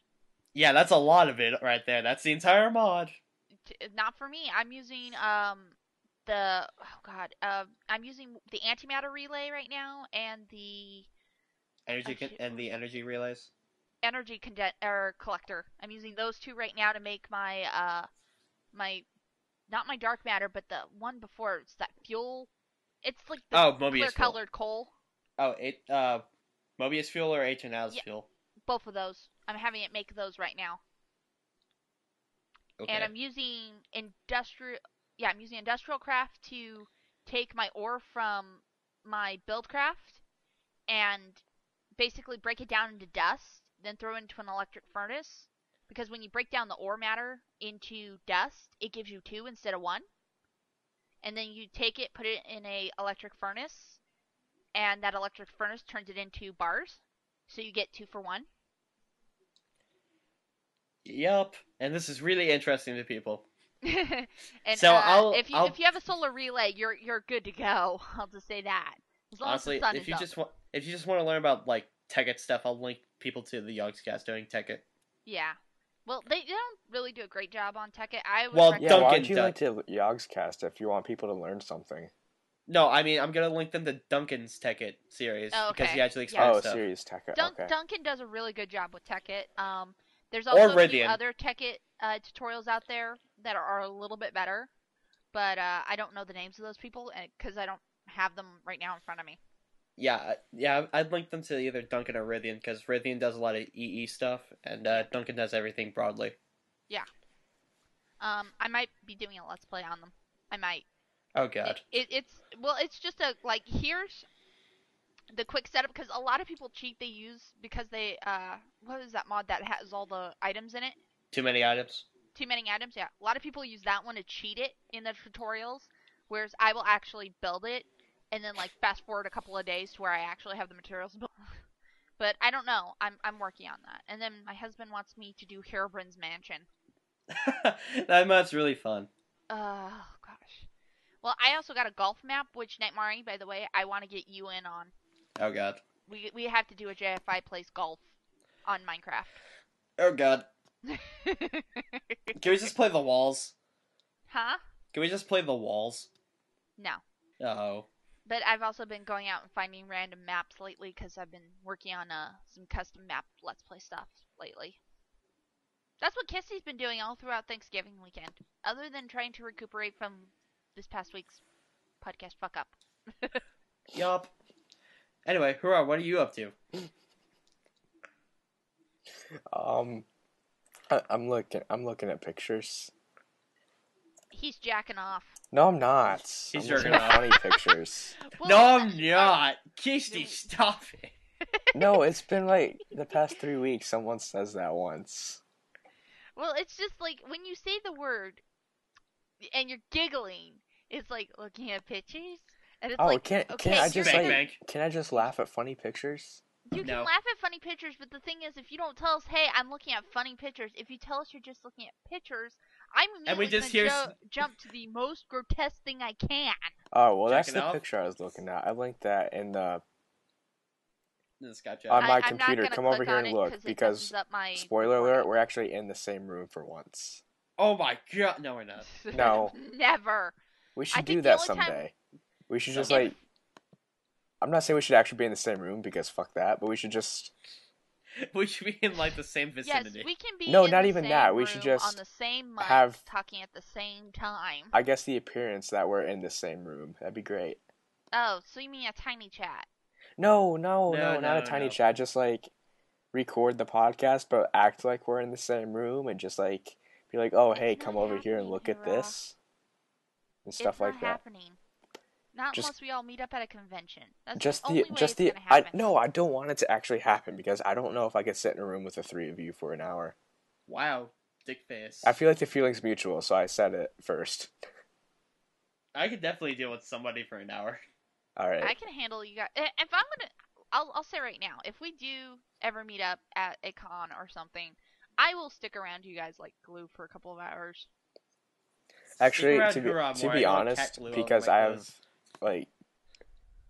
B: Yeah, that's a lot of it right there. That's the entire mod.
D: Not for me. I'm using I'm using the antimatter relay right now and the
B: energy relays.
D: energy collector. I'm using those 2 right now to make my not my dark matter, but the one before. It's that fuel. It's like the
B: Mobius
D: clear
B: fuel.
D: colored coal.
B: Oh, Mobius fuel or H&L's fuel?
D: Both of those. I'm having it make those right now.
B: Okay.
D: And I'm using industrial craft to take my ore from my build craft and basically break it down into dust, then throw it into an electric furnace. Because when you break down the ore matter into dust, it gives you 2 instead of 1. And then you take it, put it in a electric furnace, and that electric furnace turns it into bars, so you get 2 for 1.
B: Yup. And this is really interesting to people.
D: And
B: So
D: if you have a solar relay, you're good to go. I'll just say that. As long
B: honestly,
D: as the sun
B: if
D: is
B: you
D: up.
B: just want to learn about like Tekkit stuff, I'll link people to the Yogscast doing Tekkit.
D: Yeah. Well, they don't really do a great job on Tekkit. I would
B: Well,
D: recommend...
C: Yeah, why
B: Duncan
C: would you
B: does.
C: link to Yogscast if you want people to learn something?
B: No, I mean I'm gonna link them to Duncan's Tekkit series
D: Oh,
B: because
D: okay.
B: he actually
D: Yeah.
B: explains
C: Oh,
B: stuff.
C: Serious Tech. Okay.
D: Duncan does a really good job with Tekkit. There's
B: Or
D: also a few
B: Rythian.
D: other Tekkit tutorials out there that are a little bit better, but I don't know the names of those people because I don't have them right now in front of me.
B: Yeah, I'd link them to either Duncan or Rythian because Rythian does a lot of EE stuff and Duncan does everything broadly.
D: Yeah. I might be doing a let's play on them. I might.
B: Oh god.
D: It's just here's the quick setup because a lot of people cheat. They use because they what is that mod that has all the items in it?
B: Too many items.
D: Too many items. Yeah, a lot of people use that one to cheat it in the tutorials, whereas I will actually build it and then like fast forward a couple of days to where I actually have the materials. But I don't know. I'm working on that. And then my husband wants me to do Herobrine's Mansion.
B: That mod's really fun.
D: Oh gosh. Well, I also got a golf map, which Nightmare, by the way, I want to get you in on.
B: Oh god.
D: We have to do a JFI plays golf on Minecraft.
B: Oh god. Can we just play the walls?
D: Huh?
B: Can we just play the walls?
D: No.
B: Oh.
D: But I've also been going out and finding random maps lately because I've been working on some custom map Let's Play stuff lately. That's what Kissy's been doing all throughout Thanksgiving weekend, other than trying to recuperate from this past week's podcast fuck up.
B: Yup. Anyway, hurrah, what are you up to?
C: I'm looking at pictures.
D: He's jacking off.
C: No, I'm not.
B: He's
C: I'm
B: jerking
C: looking at
B: off.
C: funny pictures.
D: Well,
B: No, I'm not. Kisty, stop it.
C: No, it's been like the past 3 weeks. Someone says that once.
D: Well, it's just like when you say the word and you're giggling, it's like looking at pictures, and it's
C: Oh,
D: like,
C: can
D: okay,
C: I just
B: Spank
C: like
B: bank.
C: can I just laugh at funny pictures?
D: you can
B: No.
D: laugh at funny pictures, but the thing is, if you don't tell us, hey, I'm looking at funny pictures, if you tell us you're just looking at pictures, I'm
B: And we
D: immediately
B: just
D: gonna
B: hear
D: jump to the most grotesque thing I can.
C: Oh, well, that's
B: Jacking
C: the
B: off?
C: picture I was looking at. I linked that in the
B: This gotcha.
C: on my
D: I'm not
C: computer.
D: gonna
C: Come over
D: click
C: here
D: on
C: and
D: it
C: look
D: 'cause it
C: because
D: messes up my
C: spoiler alert,
D: recording.
C: we're actually in the same room for once.
B: Oh my god. No, we're not.
C: No.
D: Never.
C: We
D: I
C: should do
D: think the
C: that
D: only time-
C: someday. We should just
B: If-
C: like. I'm not saying we should actually be in the same room because fuck that, but we should just.
B: We should be in like the same
D: Yes,
B: vicinity.
D: we can be.
C: No,
D: in
C: not
D: the
C: even
D: same
C: that. We
D: room
C: should just
D: on the same mic,
C: have-
D: talking at the same time.
C: I guess the appearance that we're in the same room. That'd be great.
D: Oh, so you mean a tiny chat?
C: No,
B: No,
C: not a tiny
B: no.
C: chat. Just like record the podcast, but act like we're in the same room and just like be like, "Oh,
D: It's
C: hey,
D: not
C: come over here and
D: happening,
C: look at
D: Hurrah.
C: this," and stuff
D: It's
C: like
D: not
C: that.
D: happening. Not
C: Just-
D: unless we all meet up at a convention. That's
C: Just
D: the only
C: the,
D: way
C: just
D: it's
C: the.
D: gonna happen.
C: No, I don't want it to actually happen because I don't know if I could sit in a room with the three of you for an hour.
B: Wow, dick face.
C: I feel like the feeling's mutual, so I said it first.
B: I could definitely deal with somebody for an hour.
C: All right.
D: I can handle you guys. If I'm gonna, I'll say right now, if we do ever meet up at a con or something, I will stick around you guys like glue for a couple of hours.
C: Actually,
B: around
C: to
B: Hurrah
C: be
B: more, I go
C: honest,
B: cat glue over
C: because
B: my
C: I
B: clothes.
C: have like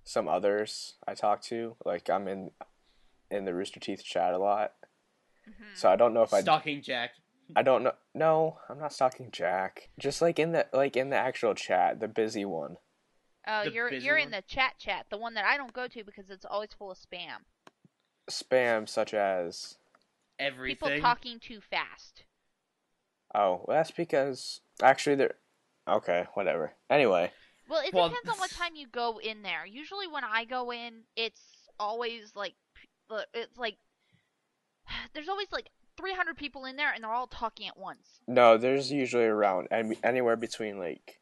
C: some others I talk to, like I'm in the Rooster Teeth chat a lot,
D: Mhm.
C: so I don't know if
B: Stalking Jack.
C: I don't know. No, I'm not stalking Jack. Just like in the actual chat, the busy one.
D: Oh,
B: The
D: you're
B: busy
D: in
B: one?
D: the chat, the one that I don't go to because it's always full of spam.
C: Spam such as
B: Everything.
D: People talking too fast.
C: well, that's because actually they're okay, whatever. Anyway,
D: Well, it
B: Well,
D: depends on what time you go in there. Usually when I go in, it's always like there's always like 300 people in there and they're all talking at once.
C: no, there's usually around anywhere between like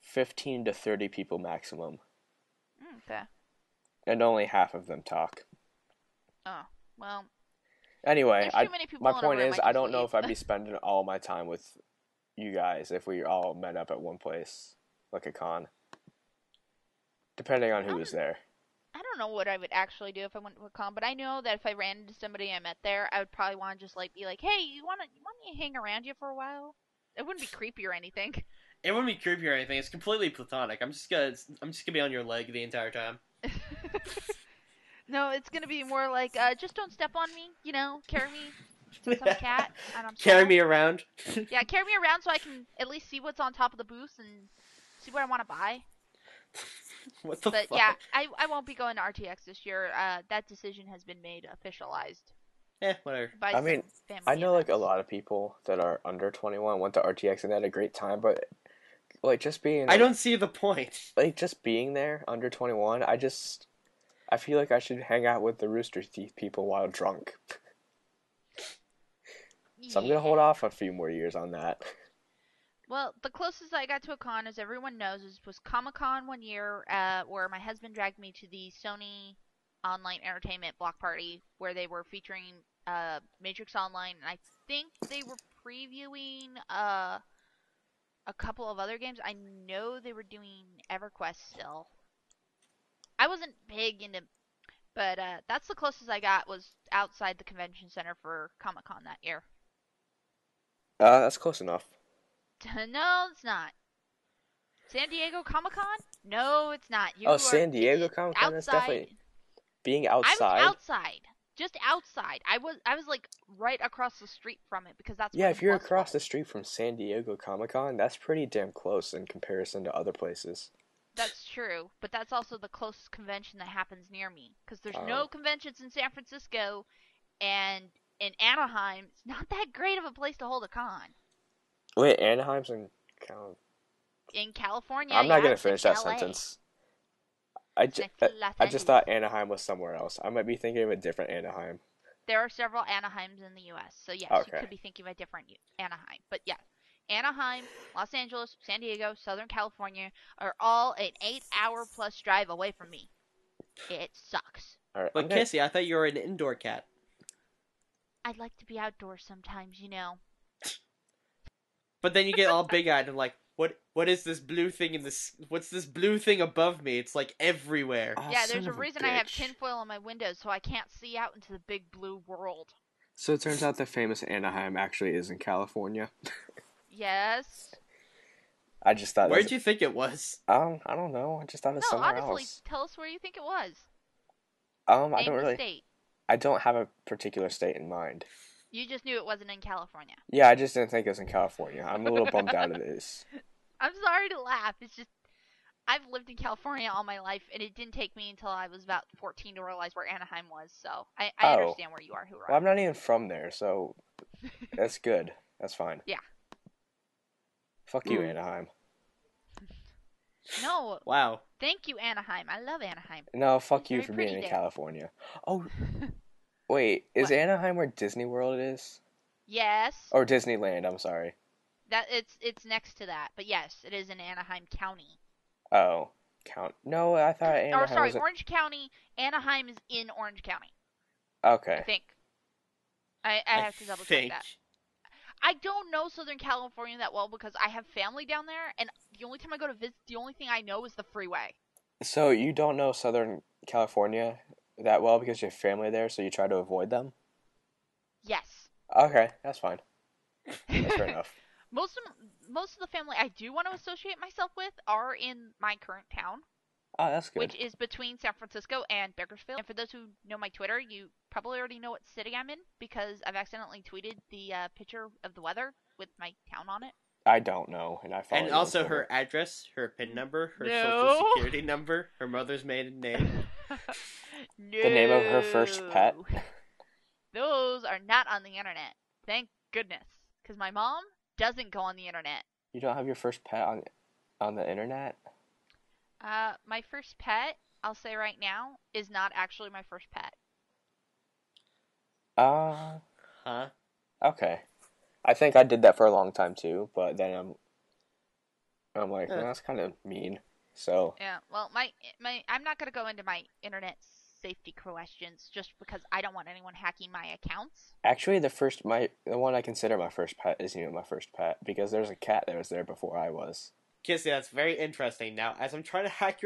C: 15 to 30 people maximum,
D: Okay.
C: and only half of them talk.
D: Oh, well,
C: Anyway,
D: there's too many people
C: my
D: in a
C: point
D: room,
C: is
D: I
C: I
D: just
C: don't know
D: leave.
C: if I'd be spending all my time with you guys if we all met up at one place, like a con. Depending on who was there.
D: I don't know what I would actually do if I went to a con, but I know that if I ran into somebody I met there, I would probably want to just like be like, "Hey, you want me to hang around you for a while?" It wouldn't be creepy or anything.
B: It wouldn't be creepy or anything. It's completely platonic. I'm just gonna be on your leg the entire time.
D: No, it's gonna be more like, just don't step on me. Carry me since I'm a cat and I'm
B: Carry
D: small.
B: me around.
D: Yeah, carry me around so I can at least see what's on top of the booth and see what I want to buy.
B: What the
D: But
B: fuck?
D: yeah, I won't be going to RTX this year. That decision has been made officialized
B: Whatever.
D: by
C: I
D: some
C: mean,
D: family
C: I know like a
D: events.
C: lot of people that are under 21 went to RTX and had a great time, but like just being
B: I don't see the point.
C: like just being there under 21, I feel like I should hang out with the Rooster Teeth people while drunk. So I'm gonna hold
D: Yeah.
C: off a few more years on that.
D: Well, the closest I got to a con, as everyone knows, was Comic-Con one year, where my husband dragged me to the Sony Online Entertainment block party, where they were featuring Matrix Online, and I think they were previewing a couple of other games. I know they were doing EverQuest still. I wasn't big into, but that's the closest I got was outside the convention center for Comic-Con that year.
C: That's close enough.
D: No, it's not. San Diego Comic Con? No, it's not.
C: San Diego Comic Con. That's definitely being outside.
D: I was outside, just outside. I was like right across the street from it because that's
C: Yeah,
D: where
C: if
D: the
C: you're
D: bus
C: across the
D: was.
C: street from San Diego Comic Con, that's pretty damn close in comparison to other places.
D: That's true, but that's also the closest convention that happens near me because there's no
C: Oh,
D: conventions in San Francisco, and in Anaheim, it's not that great of a place to hold a con.
C: wait, Anaheim's in Cal.
D: In California,
C: I'm not
D: yeah,
C: gonna
D: it's next
C: finish
D: to
C: that
D: LA.
C: sentence.
D: It's next to Los
C: I just
D: Angeles.
C: thought Anaheim was somewhere else. I might be thinking of a different Anaheim.
D: There are several Anaheims in the U.S., so yes, you
C: Okay.
D: could be thinking of a different Anaheim. But yeah, Anaheim, Los Angeles, San Diego, Southern California are all an 8-hour plus drive away from me. It sucks.
C: All right.
B: But Kissy, I thought you were an indoor cat.
D: I'd like to be outdoors sometimes,
B: But then you get all big-eyed and like, what is this blue thing in this? What's this blue thing above me? It's like everywhere.
C: Oh,
D: Yeah,
C: son
D: there's a
C: of
D: reason I have
C: bitch.
D: tinfoil on my windows so I can't see out into the big blue world.
C: So it turns out the famous Anaheim actually is in California.
D: Yes.
C: I just thought.
B: Where'd you think it was?
C: I don't know. I just thought it was
D: No,
C: somewhere
D: honestly,
C: else.
D: tell us where you think it was.
C: I
D: Name
C: don't
D: the
C: really.
D: state.
C: I don't have a particular state in mind.
D: You just knew it wasn't in California.
C: Yeah, I just didn't think it was in California. I'm a little bummed out it is.
D: I'm sorry to laugh. It's just I've lived in California all my life, and it didn't take me until I was about 14 to realize where Anaheim was. So I
C: Oh.
D: understand where you are, Hoorah.
C: Well, I'm not even from there, so that's good. That's fine.
D: Yeah.
C: Fuck you, Anaheim.
D: No,
B: Wow.
D: thank you, Anaheim. I love Anaheim.
C: No, fuck
D: It's
C: you
D: very
C: for
D: pretty
C: being in
D: there.
C: California. Oh, wait, is
D: What?
C: Anaheim where Disney World is?
D: Yes,
C: Or Disneyland, I'm sorry.
D: that it's next to that, but yes, it is in Anaheim County.
C: Oh, No, I thought
D: Or
C: Anaheim
D: sorry,
C: was...
D: Orange County. Anaheim is in Orange County.
C: Okay.
D: I think. I have to double check
B: think.
D: that. I don't know Southern California that well because I have family down there, and the only time I go to visit, the only thing I know is the freeway.
C: So you don't know Southern California that well because you have family there, so you try to avoid them?
D: Yes.
C: Okay, that's fine. That's fair enough.
D: Most of the family I do want to associate myself with are in my current town,
C: Oh, that's good.
D: which is between San Francisco and Bakersfield. And for those who know my Twitter, you probably already know what city I'm in because I've accidentally tweeted the picture of the weather with my town on it.
C: I don't know, and I follow
B: And
C: you on
B: also
C: Twitter.
B: her address, her PIN number, her
D: No.
B: social security number, her mother's maiden name.
D: No.
C: The name of her first pet.
D: Those are not on the internet. Thank goodness. Because my mom doesn't go on the internet.
C: You don't have your first pet on the internet?
D: My first pet, I'll say right now, is not actually my first pet.
B: Huh?
C: Okay. I think I did that for a long time too, but then I'm like, well, that's kind of mean. So
D: Yeah, well, my I'm not gonna go into my internet safety questions just because I don't want anyone hacking my accounts.
C: actually, the one I consider my first pet isn't even my first pet because there's a cat that was there before I was.
B: Kissy, that's very interesting. Now, as I'm trying to hack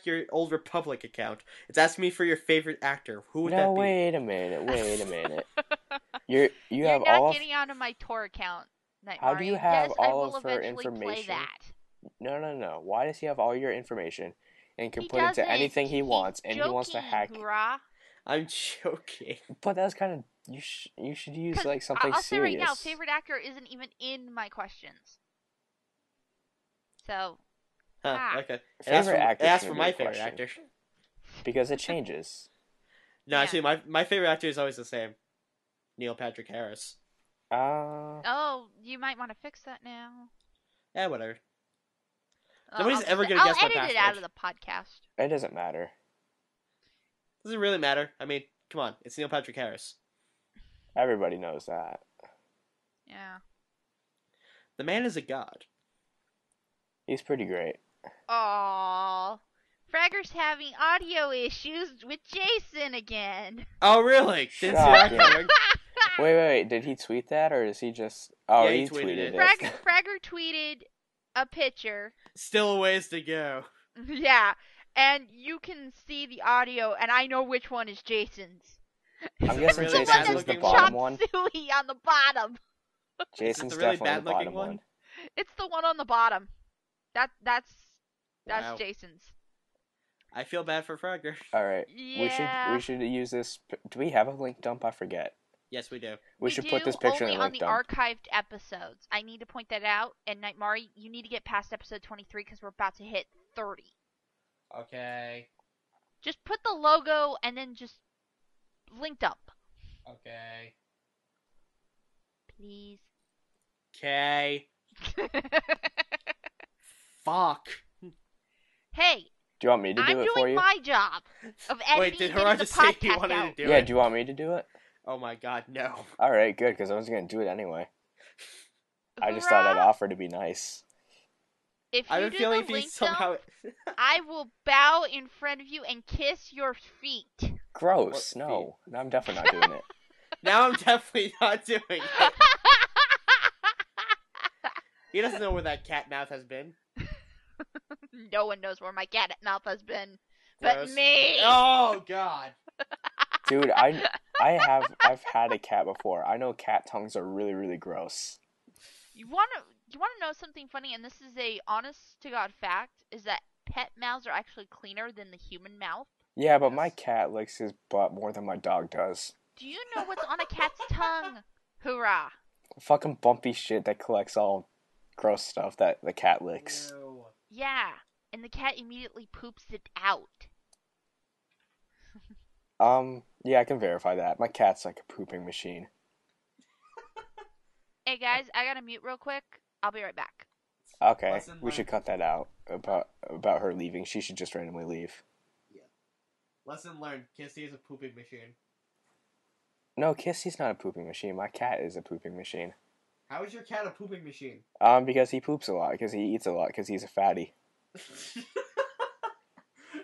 B: your Old Republic account, it's asking me for your favorite actor. Who would that
C: No,
B: be?
C: wait a minute. You
D: You're
C: have
D: not
C: all of.
D: getting onto my Tor account, Nightmare.
C: How do you have
D: yes,
C: all
D: I will
C: of her
D: eventually play
C: information?
D: that.
C: No. Why does he have all your information and can
D: He
C: put into
D: doesn't.
C: anything he
D: He's
C: wants, and
D: joking,
C: he wants to hack?
D: Hoorah.
B: I'm joking.
C: But that's kind of you should use like something
D: I'll
C: serious.
D: say right now, favorite actor isn't even in my questions. So.
B: Okay.
C: Favorite actor
B: Ask
C: shouldn't
B: for
C: be
B: my
C: a
B: favorite
C: question.
B: actor.
C: Because it changes.
B: No,
D: Yeah.
B: actually, my favorite actor is always the same. Neil Patrick Harris.
D: Oh, you might want to fix that now.
B: Whatever.
D: I'll
B: Nobody's
D: just
B: ever
D: say-
B: gonna guess my
D: I'll edit it out
B: password.
D: of the podcast.
C: It doesn't matter.
B: Does it really matter? I mean, come on, it's Neil Patrick Harris.
C: Everybody knows that.
D: Yeah.
B: The man is a god.
C: He's pretty great.
D: Aww. Fragger's having audio issues with Jason again.
B: Oh, really? Didn't see that
C: Shocking.
B: coming.
C: Wait. Did he tweet that, or is he just? Oh,
B: Yeah, he
C: he
B: tweeted it.
C: tweeted it.
D: Fragger tweeted a picture.
B: Still a ways to go.
D: Yeah. And you can see the audio, and I know which one is Jason's.
C: I'm guessing
B: really
C: Jason's
B: bad
C: is the
B: looking
C: bottom
D: Chop
C: one.
D: Suey on the bottom.
C: Jason's
B: the really
C: definitely the
B: bad-looking
C: bottom
B: one?
C: one.
D: It's the one on the bottom. That's
B: Wow.
D: Jason's.
B: I feel bad for Fragger.
C: All right.
D: Yeah.
C: We should use this. Do we have a link dump? I forget.
B: Yes, we do.
C: We should put this picture
D: only
C: in the
D: on
C: link
D: the
C: dump.
D: archived episodes. I need to point that out. And Nightmare, you need to get past episode 23 because we're about to hit 30.
B: Okay.
D: Just put the logo and then just linked up,
B: Okay.
D: please.
B: Okay. Fuck.
D: Hey,
C: Do you want me to do
D: I'm
C: it for
D: doing
C: you?
D: my job of editing
B: Wait, did
D: and getting
B: Hurrah
D: the
B: just say he
D: podcast
B: wanted
D: out.
B: to do
C: Yeah.
B: it?
C: Do you want me to do it?
B: Oh my god, no.
C: All right, good, because I was gonna do it anyway. I just thought I'd
D: Hoorah!
C: offer to be nice.
D: If
B: I
D: you
B: have a
D: do
B: feeling
D: the
B: if he
D: link
B: somehow...
D: dump, I will bow in front of you and kiss your feet.
C: Gross.
B: What
C: No, I'm definitely not doing it.
B: Now I'm definitely not doing it. He doesn't know where that cat mouth has been.
D: No one knows where my cat mouth has been, but
B: Gross.
D: me.
B: Oh god.
C: Dude, I've had a cat before. I know cat tongues are really, really gross.
D: You wanna know something funny? And this is a honest to God fact: is that pet mouths are actually cleaner than the human mouth.
C: Yeah, but my cat licks his butt more than my dog does.
D: Do you know what's on a cat's tongue? Hoorah!
C: Fucking bumpy shit that collects all gross stuff that the cat licks.
B: No.
D: Yeah, and the cat immediately poops it out.
C: Yeah, I can verify that. My cat's like a pooping machine.
D: Hey guys, I gotta mute real quick. I'll be right back.
C: Okay,
B: Lesson
C: we should cut that out about her leaving. She should just randomly leave.
B: Lesson learned. Kissy is a pooping machine.
C: No, Kissy's not a pooping machine. My cat is a pooping machine.
B: How is your cat a pooping machine?
C: Because he poops a lot, because he eats a lot, because he's a fatty.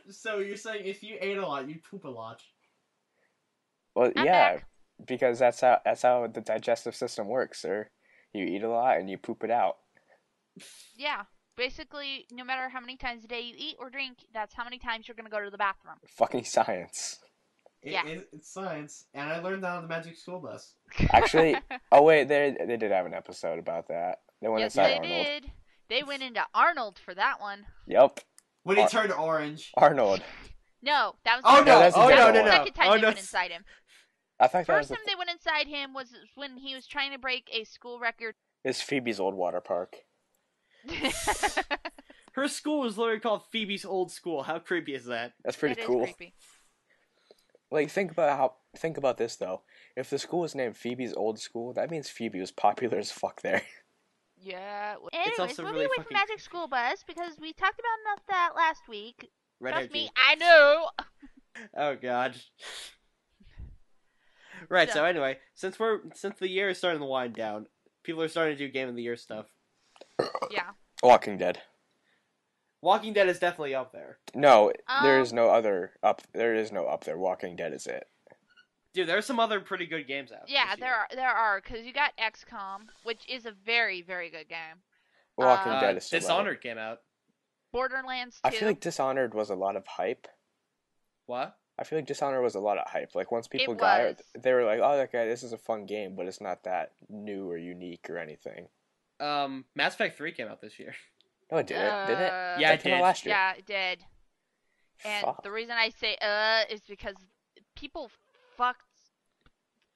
B: So you're saying if you ate a lot, you'd poop a lot?
C: Well,
D: I'm
C: yeah,
D: back.
C: because that's how the digestive system works, sir. You eat a lot and you poop it out.
D: Yeah, basically, no matter how many times a day you eat or drink, that's how many times you're gonna go to the bathroom.
C: Fucking science.
D: Yeah.
B: It's science, and I learned that on the Magic School Bus.
C: Actually, oh wait, they did have an episode about that. They went
D: yes,
C: inside
D: they
C: Arnold.
D: did. They went into Arnold for that one.
C: Yep,
B: When he turned orange.
C: Arnold.
D: No, that was
B: Oh
C: no,
B: no! Oh
C: the
B: no!
C: second
B: No!
C: one.
B: No!
D: second time
B: Oh
D: they
B: no!
D: went inside him.
C: I thought that was
D: First time they went inside him was when he was trying to break a school record.
C: it's Phoebe's old water park.
B: Her school was literally called Phoebe's Old School. How creepy is that?
C: That's pretty
D: It is
C: cool.
D: creepy.
C: Like think about this though. If the school was named Phoebe's Old School, that means Phoebe was popular as fuck there.
D: Yeah.
B: It's
D: Anyways,
B: also
D: moving
B: really
D: away from
B: fucking
D: Magic School Bus because we talked about enough of that last week.
B: Red
D: Trust
B: Hair
D: me,
B: Tea.
D: I know.
B: Oh god. Right.
D: So-
B: So anyway, since the year is starting to wind down, people are starting to do Game of the Year stuff.
D: Yeah.
C: Walking Dead.
B: Walking Dead is definitely up there.
C: No, there is
D: Um,
C: no other up. There is no up there. Walking Dead is it.
B: Dude, there's some other pretty good games out.
D: Yeah,
B: this year.
D: there are because you got XCOM, which is a very very good game.
C: Walking Dead is still better.
B: Dishonored came out.
D: Borderlands 2.
C: I feel like Dishonored was a lot of hype.
B: What?
C: I feel like Dishonored was a lot of hype. Like, once people
D: It
C: got
D: was.
C: it, they were like, oh, okay, this is a fun game, but it's not that new or unique or anything.
B: Mass Effect 3 came out this year.
C: No, it didn't. Did it?
B: Yeah,
C: That
B: it
C: came out
B: did.
C: last year.
D: Yeah, it did. And
C: Fuck.
D: the reason I say is because people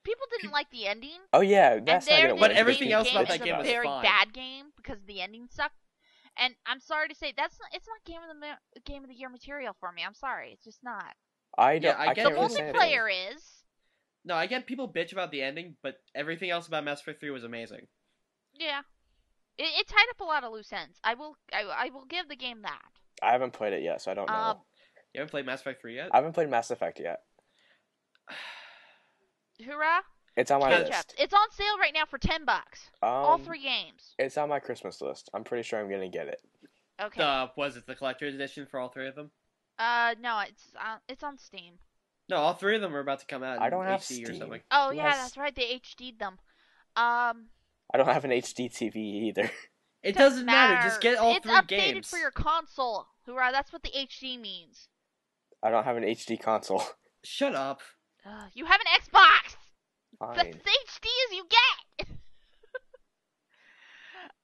D: didn't like the ending.
C: Oh, yeah, that's
D: and
C: not going to
B: But
C: win.
B: everything else
D: about
B: that game was
D: a very
B: fine.
D: bad game because the ending sucked. And I'm sorry to say it's not game of the year material for me. I'm sorry, it's just not.
C: I don't.
B: Yeah, I
C: I
B: get
D: The
C: can't really say anything.
D: multiplayer is.
B: No, I get people bitch about the ending, but everything else about Mass Effect 3 was amazing.
D: Yeah, it tied up a lot of loose ends. I will give the game that.
C: I haven't played it yet, so I don't know.
B: You haven't played Mass Effect 3 yet?
C: I haven't played Mass Effect yet.
D: Hoorah!
C: It's on my
D: Catch up.
C: list.
D: It's on sale right now for $10. All 3 games.
C: It's on my Christmas list. I'm pretty sure I'm going to get it.
D: Okay.
B: Was it the collector's edition for all 3 of them?
D: No, it's on Steam.
B: No, all 3 of them are about to come out in
C: I don't have
B: HD or
C: Steam.
B: something.
D: Oh
C: Who
D: yeah,
C: has-
D: that's right. They HD'd them.
C: I don't have an HD TV either.
B: It doesn't matter. Just get all
D: it's
B: 3
D: updated
B: games.
D: for your console. Hoorah! That's what the HD means.
C: I don't have an HD console.
B: Shut up.
D: You have an Xbox. That's
C: Fine.
D: as HD as you get.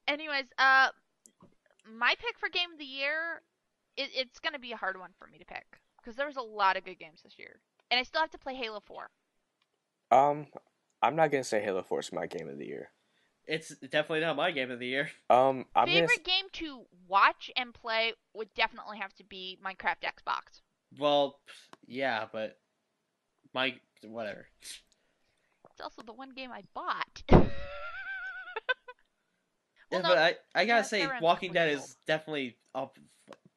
D: Anyways, my pick for game of the year, it's gonna be a hard one for me to pick because there was a lot of good games this year, and I still have to play Halo 4.
C: I'm not going to say Halo 4 is my game of the year.
B: It's definitely not my game of the year.
C: I'm gonna
D: Favorite game to watch and play would definitely have to be Minecraft Xbox.
B: Well, yeah, but whatever.
D: It's also the one game I bought.
B: Yeah,
D: no,
B: but I gotta say,
D: Skyrim's
B: Walking Dead
D: really
B: is definitely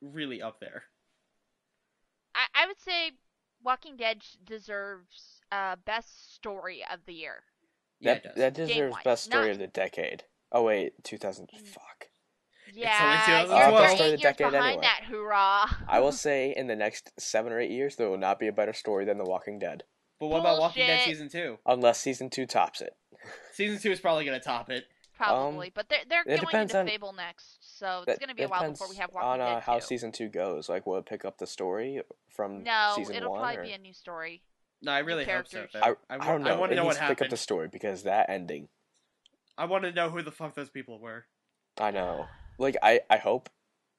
B: really up there.
D: I would say Walking Dead deserves best story of the year.
B: Yeah, it does.
C: that deserves
D: Game-wise,
C: best story
D: not-
C: of the decade. Oh wait, 2000. Fuck.
D: Yeah,
B: only
D: you're
B: 2012.
C: Best story of
D: 8
C: the
D: years
C: decade
D: behind
C: anyway.
D: that. Hoorah!
C: I will say in the next 7 or 8 years there will not be a better story than The Walking Dead,
B: But what about Walking Dead
D: Bullshit.
B: Season 2?
C: unless season 2 tops it.
B: Season 2 is probably gonna top it.
D: Probably, but they're
C: it
D: going
C: depends
D: into
C: on-
D: Fable next, so it's going to be a
C: That
D: while
C: depends
D: before we have
C: on
D: Walking Dead
C: how
D: 2.
C: season 2 goes. Like, will it pick up the story from
D: No,
C: season
D: it'll
C: 1?
D: probably
C: or...
D: be a new story.
B: No, I really hope so.
D: characters.
B: Though.
C: I don't know.
B: I want to
C: It
B: know what
C: needs to pick up
B: happened.
C: the story because that ending.
B: I want to know who the fuck those people were.
C: I know. Like, I hope.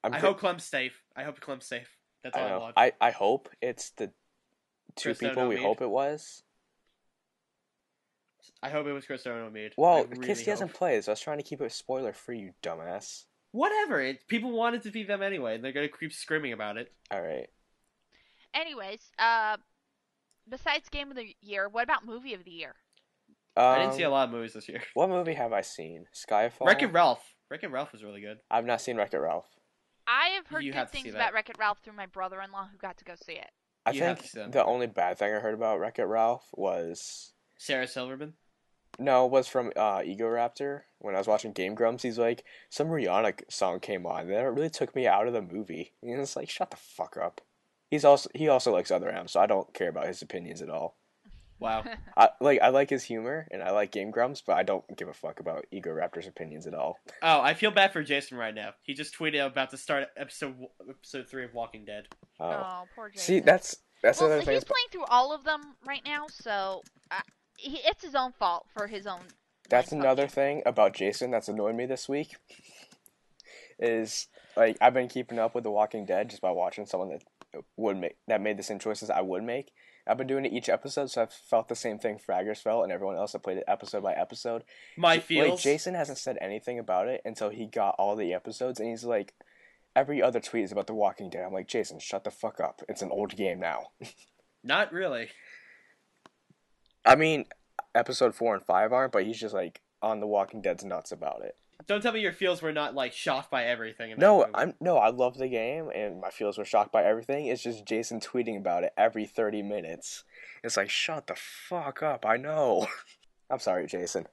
B: I hope Clem's safe. I hope Clem's safe. That's all I
C: know.
B: want.
C: I hope it's the 2
B: Christo
C: people we
B: Nomade.
C: hope it was.
B: I hope it was Chris O'Mead.
C: Well,
B: I really
C: Kirsty hasn't
B: hope.
C: played, so I was trying to keep it spoiler free, you dumbass.
B: Whatever. People wanted to be them anyway, and they're gonna keep screaming about it.
C: Alright.
D: Anyways, besides Game of the Year, what about Movie of the Year?
B: I didn't see a lot of movies this year.
C: What movie have I seen? Skyfall?
B: Wreck-It Ralph. Wreck-It Ralph was really good.
C: I've not seen Wreck-It Ralph.
D: I have heard
B: You
D: good
B: have to see
D: things
B: that.
D: about Wreck-It Ralph through my brother-in-law who got to go see it.
C: I
B: You have
C: think
B: to see that
C: the
B: movie.
C: only bad thing I heard about Wreck-It Ralph was...
B: Sarah Silverman.
C: No, it was from Ego Raptor. When I was watching Game Grumps, he's like, some Rihanna song came on, and it really took me out of the movie. And it's like, shut the fuck up. He also likes other M's, so I don't care about his opinions at all.
B: Wow.
C: I like his humor, and I like Game Grumps, but I don't give a fuck about Ego Raptor's opinions at all.
B: Oh, I feel bad for Jason right now. He just tweeted about to start episode 3 of Walking Dead.
D: Oh, poor Jason.
C: See, that's
D: well,
C: another
D: so
C: thing.
D: he's playing through all of them right now, so it's his own fault for his own.
C: That's
D: mind
C: another
D: fucking.
C: thing about Jason that's annoyed me this week. Is like I've been keeping up with The Walking Dead just by watching someone that made the same choices I would make. I've been doing it each episode, so I've felt the same thing Fraggers felt, and everyone else that played it episode by episode.
B: My
C: Like,
B: feels.
C: Jason hasn't said anything about it until he got all the episodes, and he's like, every other tweet is about The Walking Dead. I'm like, Jason, shut the fuck up. It's an old game now.
B: Not really.
C: I mean, episode 4 and 5 aren't, but he's just like on The Walking Dead's nuts about it.
B: Don't tell me your feels were not like shocked by everything. In that
C: No,
B: movie.
C: I love the game, and my feels were shocked by everything. It's just Jason tweeting about it every 30 minutes. It's like, shut the fuck up, I know. I'm sorry, Jason.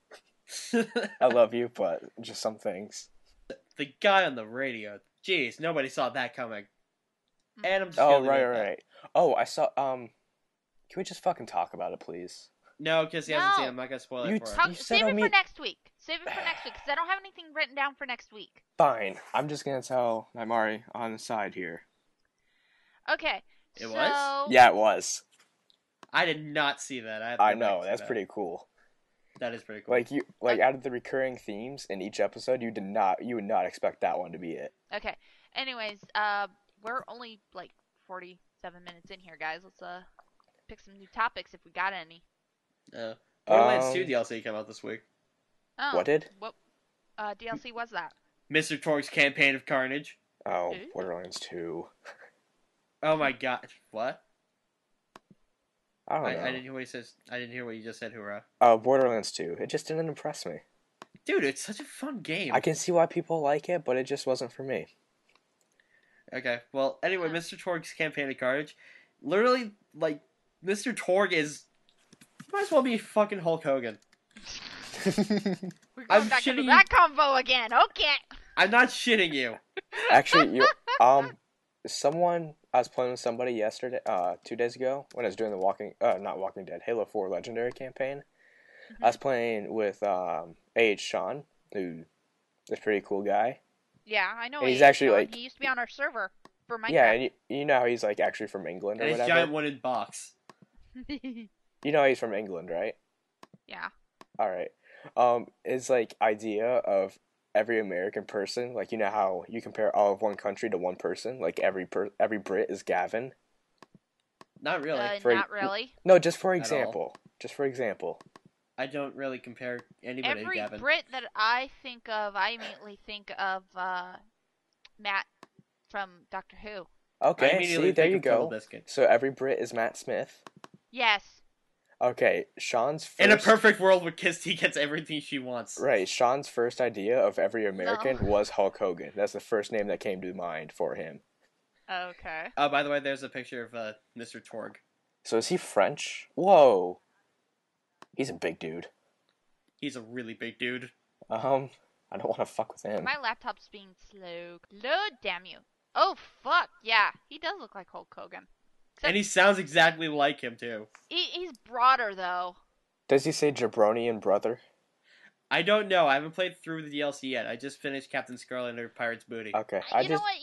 C: I love you, but just some things.
B: The guy on the radio. Jeez, nobody saw that coming. And I'm just
C: Oh,
B: gonna
C: right,
B: admit that.
C: right. Oh, I saw, can we just fucking talk about it, please?
B: No, because he hasn't seen it.
D: No.
B: I'm not gonna spoil
C: You
B: it for him.
C: You said
D: Save
C: on
D: it
C: me-
D: for next week. Save it for next week, because I don't have anything written down for next week.
C: Fine. I'm just gonna tell Naimari on the side here.
D: Okay.
B: It
D: so...
B: was?
C: Yeah, it was.
B: I did not see that. I have to
C: I
B: go back
C: know.
B: and see
C: That's
B: that.
C: pretty cool.
B: That is pretty cool.
C: Out of the recurring themes in each episode, you would not expect that one to be it.
D: Okay. Anyways, we're only like 47 minutes in here, guys. Let's pick some new topics if we got any.
B: Borderlands 2 DLC came out this week.
D: Oh,
C: What did?
D: What DLC was that?
B: Mr. Torgue's Campaign of Carnage.
C: Oh,
D: Ooh.
C: Borderlands 2.
B: Oh my god. What?
C: I don't know.
B: I didn't hear what he says. I didn't hear what you just said, Hoorah.
C: Oh, Borderlands 2. It just didn't impress me.
B: Dude, it's such a fun game.
C: I can see why people like it, but it just wasn't for me.
B: Okay, well, anyway, Mr. Torgue's Campaign of Carnage. Literally, like, Mr. Torgue is... Might as well be fucking Hulk Hogan.
D: We're going
B: I'm
D: back into
B: shitting
D: that convo again. Okay.
B: I'm not shitting you.
C: Actually, someone I was playing with somebody yesterday, 2 days ago, when I was doing the not Walking Dead, Halo 4 Legendary campaign.
D: Mm-hmm.
C: I was playing with A.H. Sean, who is a pretty cool guy.
D: Yeah, I know.
C: And he's
D: he is,
C: actually,
D: Sean.
C: like-
D: He used to be on our server for Minecraft.
C: Yeah, and you know how he's like actually from England or
B: And his
C: whatever.
B: giant wooden box.
C: You know he's from England, right?
D: Yeah.
C: All right. His like idea of every American person, like you know how you compare all of one country to one person, like every Brit is Gavin.
B: Not really.
D: Not really.
C: No, just for
B: all.
C: example. Just for example.
B: I don't really compare anybody
D: Every
B: to Gavin.
D: Brit that I think of, I immediately think of Matt from Doctor Who.
B: I
C: Okay,
B: immediately
C: see, there
B: think
C: you
B: of Double
C: go.
B: Biscuit.
C: So every Brit is Matt Smith.
D: Yes.
C: Okay, Sean's first...
B: In a perfect world where Kirsty gets everything she wants.
C: Right, Sean's first idea of every American was Hulk Hogan. That's the first name that came to mind for him.
D: Okay.
B: Oh, by the way, there's a picture of Mr. Torgue.
C: So is he French? Whoa. He's a big dude.
B: He's a really big dude.
C: I don't want to fuck with him.
D: My laptop's being slow. Load, damn you. Oh, fuck. Yeah, he does look like Hulk Hogan.
B: And he sounds exactly like him, too.
D: He's broader, though.
C: Does he say jabroni and brother?
B: I don't know. I haven't played through the DLC yet. I just finished Captain Scarlet and her Pirate's Booty.
C: Okay.
D: You know what?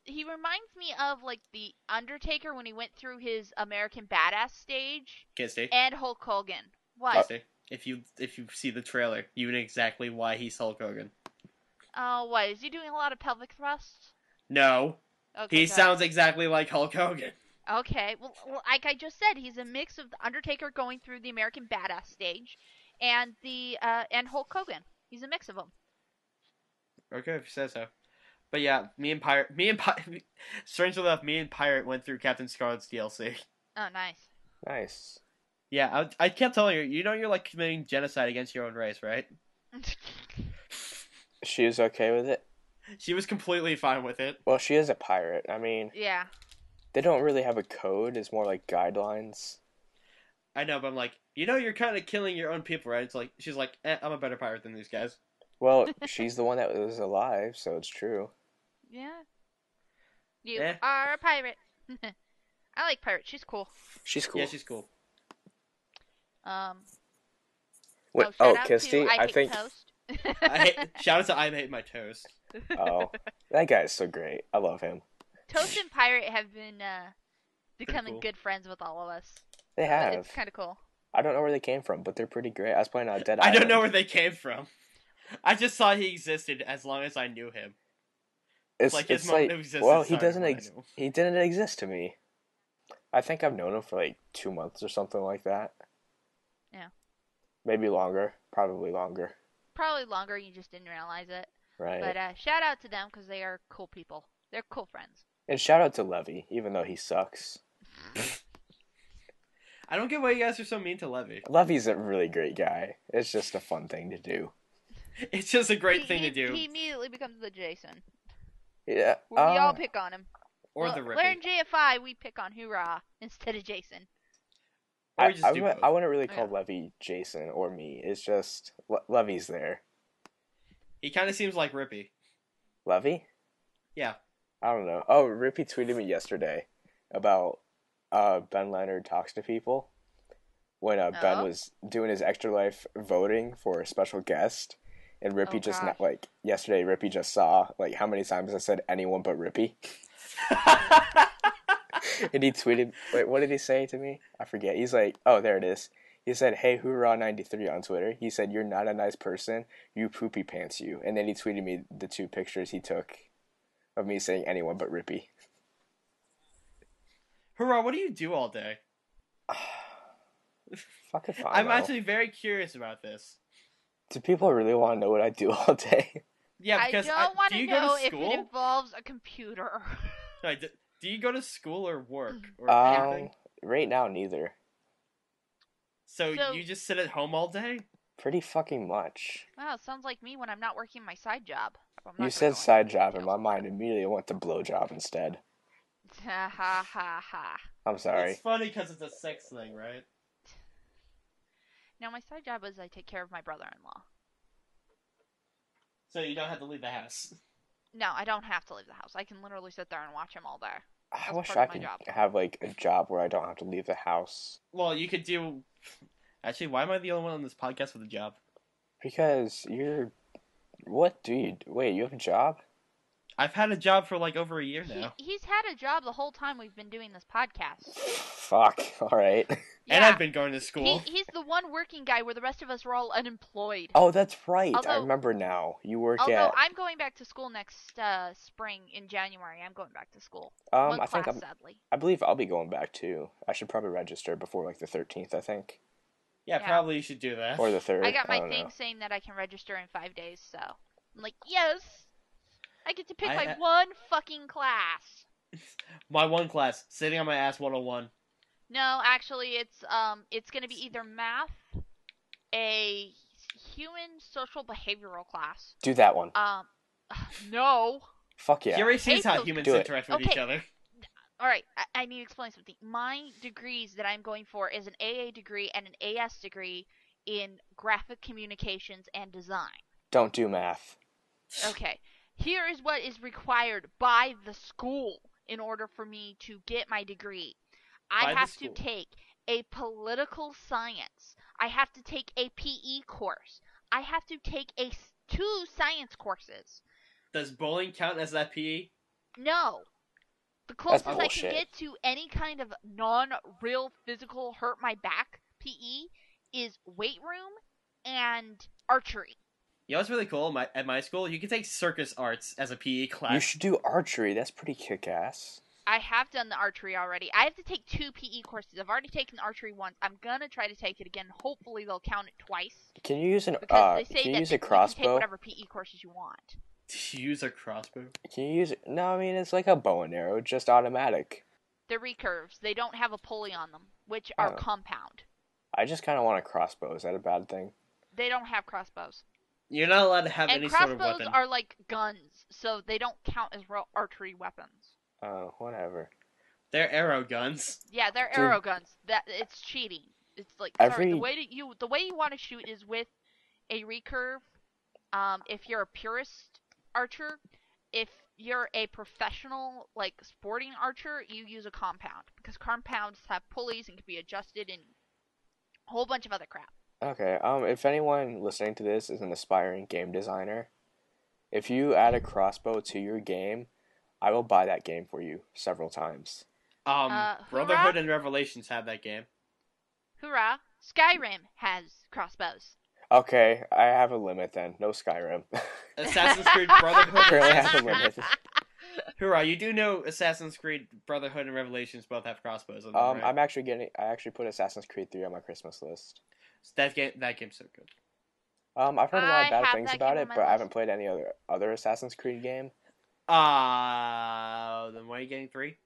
D: He reminds me of, like, the Undertaker when he went through his American Badass stage.
B: Kirsty.
D: And Hulk Hogan. What?
B: Kirsty. If you see the trailer, you know exactly why he's Hulk Hogan.
D: Oh, what? Is he doing a lot of pelvic thrusts?
B: No.
D: Okay,
B: He
D: good.
B: sounds exactly like Hulk Hogan.
D: Okay, well, like I just said, he's a mix of the Undertaker going through the American Badass stage, and and Hulk Hogan. He's a mix of them.
B: Okay, if you say so. But yeah, strangely enough, me and Pirate went through Captain Scarlet's DLC.
D: Oh, nice.
C: Nice.
B: Yeah, I kept telling her, you're like committing genocide against your own race, right?
C: She was okay with it?
B: She was completely fine with it.
C: Well, she is a pirate. I mean,
D: Yeah.
C: they don't really have a code. It's more like guidelines.
B: I know, but I'm like, you're kind of killing your own people, right? It's like, she's like, I'm a better pirate than these guys.
C: Well, she's the one that was alive, so it's true.
D: Yeah. You are a pirate. I like Pirate. She's cool.
C: She's cool.
B: Yeah, she's cool.
C: Wait,
D: shout out
C: Kirsty,
D: to I Hate
C: think...
D: Toast.
B: Shout out to I Hate My Toast.
C: Oh, that guy's so great. I love him.
D: Toast and Pirate have been becoming
B: cool.
D: good friends with all of us.
C: They have.
D: It's kind of cool.
C: I don't know where they came from, but they're pretty great. I was playing on Dead
B: I
C: Island.
B: don't know where they came from. I just saw he existed as long as I knew him.
C: It's
B: like his
C: it's
B: moment
C: like,
B: of existence
C: well, he
B: started
C: doesn't
B: when I knew him.
C: he didn't exist to me. I think I've known him for like 2 months or something like that.
D: Yeah.
C: Maybe longer. Probably longer.
D: Probably longer. You just didn't realize it.
C: Right.
D: But shout out to them because they are cool people. They're cool friends.
C: And shout out to Levy, even though he sucks.
B: I don't get why you guys are so mean to Levy.
C: Levy's a really great guy. It's just a fun thing to do.
B: It's just a great thing to do.
D: He immediately becomes the Jason.
C: Yeah.
D: We all pick on him.
B: Or the
D: We're
B: Rippy.
D: in JFI, we pick on Hoorah instead of Jason.
B: Or
C: I,
B: we just
C: I,
B: do
C: wouldn't-
B: both.
C: I wouldn't really call
D: Yeah.
C: Levy Jason or me. It's just Levy's there.
B: He kind of seems like Rippy.
C: Levy?
B: Yeah.
C: I don't know. Oh, Rippy tweeted me yesterday about Ben Leonard talks to people. when Ben
D: Oh?
C: was doing his Extra Life voting for a special guest, and Rippy
D: Oh,
C: just
D: gosh.
C: not yesterday. Rippy just saw how many times I said anyone but Rippy, and he tweeted. Wait, what did he say to me? I forget. He's like, oh, there it is. He said, "Hey, hoorah 93 on Twitter." He said, "You're not a nice person. You poopy pants you." And then he tweeted me the 2 pictures he took of me saying anyone but Rippy.
B: Hurrah, what do you do all day?
C: Fucking fine.
B: I'm actually very curious about this.
C: Do people really want to know what I do all day?
B: Yeah,
D: I
B: because
D: don't want
B: do
D: to
B: you go
D: know
B: to
D: if it
B: school?
D: involves a computer.
B: Like, do you go to school or work or
C: Um,
B: anything?
C: right now, neither.
B: So
D: so-
B: you just sit at home all day?
C: Pretty fucking much.
D: Wow, sounds like me when I'm not working my side job. I'm not
C: You
D: gonna
C: said
D: go
C: side
D: into
C: job, and my
D: details.
C: mind immediately went to blowjob instead.
D: Ha ha ha ha.
C: I'm sorry.
B: It's funny because it's a sex thing, right?
D: Now my side job is I take care of my brother-in-law.
B: So you don't have to leave the house.
D: No, I don't have to leave the house. I can literally sit there and watch him all day.
C: I
D: That's
C: wish
D: part
C: I
D: of my
C: could
D: job.
C: have a job where I don't have to leave the house.
B: Well, you could do. Actually, why am I the only one on this podcast with a job?
C: Because you're. What, dude? Wait, you have a job?
B: I've had a job for over a year now.
D: He's had a job the whole time we've been doing this podcast.
C: Fuck. All right.
B: And
D: Yeah.
B: I've been going to school.
D: He's the one working guy where the rest of us are all unemployed.
C: Oh, that's right. I
D: Although-
C: remember now. You work
D: Although
C: at.
D: I'm going back to school next spring in January. I'm going back to school. One
C: I think
D: class, sadly.
C: I believe I'll be going back too. I should probably register before the 13th. I think,
B: Yeah,
D: Yeah.
B: probably you should do that.
C: or the 3rd.
D: I got my
C: don't
D: thing
C: know.
D: saying that I can register in 5 days, so I'm like, yes! I get to pick my
B: I-
D: one fucking class.
B: My one class, sitting on my ass 101.
D: No, actually, it's gonna be either math, a human social behavioral class.
C: Do that one.
D: No.
C: Fuck yeah.
B: He already sees
D: Hate
B: how
D: those-
B: humans
C: Do it.
B: interact with
D: Okay.
B: each other.
D: All right, I need to explain something. My degrees that I'm going for is an AA degree and an AS degree in graphic communications and design.
C: Don't do math.
D: Okay, here is what is required by the school in order for me to get my degree. I
B: By the
D: have to
B: school.
D: take a political science. I have to take a PE course. I have to take 2 science courses.
B: Does bowling count as that PE?
D: No. The closest I
C: bullshit.
D: can get to any kind of non-real physical hurt my back PE is weight room and archery.
B: You know what's really cool? At my school, you can take circus arts as a PE class.
C: You should do archery. That's pretty kick-ass.
D: I have done the archery already. I have to take 2 PE courses. I've already taken archery once. I'm gonna try to take it again. Hopefully they'll count it twice.
C: Can you use
D: Because they say
C: can you
D: that
C: use a
D: you can take
C: crossbow?
D: whatever PE courses you want.
B: Use a crossbow.
C: Can you use it? No, I mean it's like a bow and arrow, just automatic.
D: They're recurves. They don't have a pulley on them, which are
C: Oh.
D: compound.
C: I just kind of want a crossbow. Is that a bad thing?
D: They don't have crossbows.
B: You're not allowed to have
D: And
B: any sort of
D: crossbows
B: weapon.
D: are like guns, so they don't count as real archery weapons.
C: Oh, whatever.
B: They're arrow guns.
D: Yeah, they're
C: Dude.
D: arrow guns. That it's cheating. It's like
C: Every-
D: sorry, the way you want to shoot is with a recurve. If you're a purist archer, if you're a professional sporting archer, you use a compound because compounds have pulleys and can be adjusted and a whole bunch of other crap.
C: Okay. If anyone listening to this is an aspiring game designer, if you add a crossbow to your game, I will buy that game for you several times.
B: Brotherhood and Revelations have that game.
D: Hoorah! Skyrim has crossbows.
C: Okay, I have a limit then. No Skyrim.
B: Assassin's Creed Brotherhood.
C: Apparently I
B: and
C: have a limit.
B: Hurrah! You do know Assassin's Creed Brotherhood and Revelations both have crossbows on them, right?
C: I actually put Assassin's Creed 3 on my Christmas list.
B: That game's so good.
C: I've heard a lot
D: I
C: of bad
D: have
C: things
D: that
C: about
D: game
C: it,
D: on my
C: but I
D: list.
C: haven't played any other Assassin's Creed game
B: Then why are you getting 3?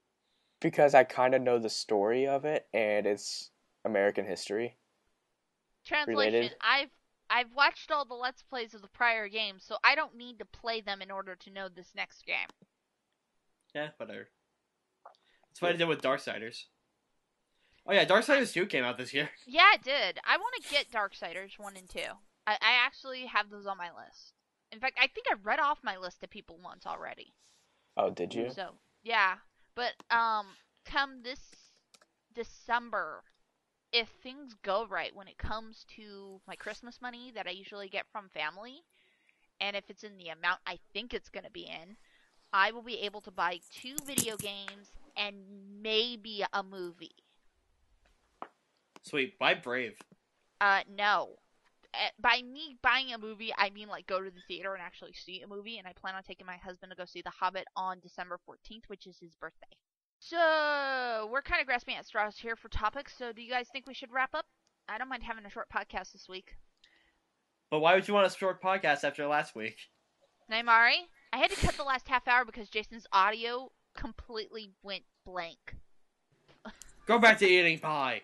C: because I kind of know the story of it and it's American history.
D: Translation:
C: Related?
D: I've watched all the Let's Plays of the prior games, so I don't need to play them in order to know this next game.
B: Yeah, whatever. That's what I did with Darksiders. Oh yeah, Darksiders 2 came out this year.
D: Yeah, it did. I want to get Darksiders 1 and 2. I actually have those on my list. In fact, I think I read off my list to people once already.
C: Oh, did you?
D: So, yeah. But, come this December if things go right when it comes to my Christmas money that I usually get from family, and if it's in the amount I think it's going to be in, I will be able to buy 2 video games and maybe a movie.
B: Sweet. Buy Brave.
D: No. By me buying a movie, I mean like go to the theater and actually see a movie, and I plan on taking my husband to go see The Hobbit on December 14th, which is his birthday. So, we're kind of grasping at straws here for topics, so do you guys think we should wrap up? I don't mind having a short podcast this week.
B: But why would you want a short podcast after last week?
D: Naimari, I had to cut the last half hour because Jason's audio completely went blank.
B: Go back to eating pie.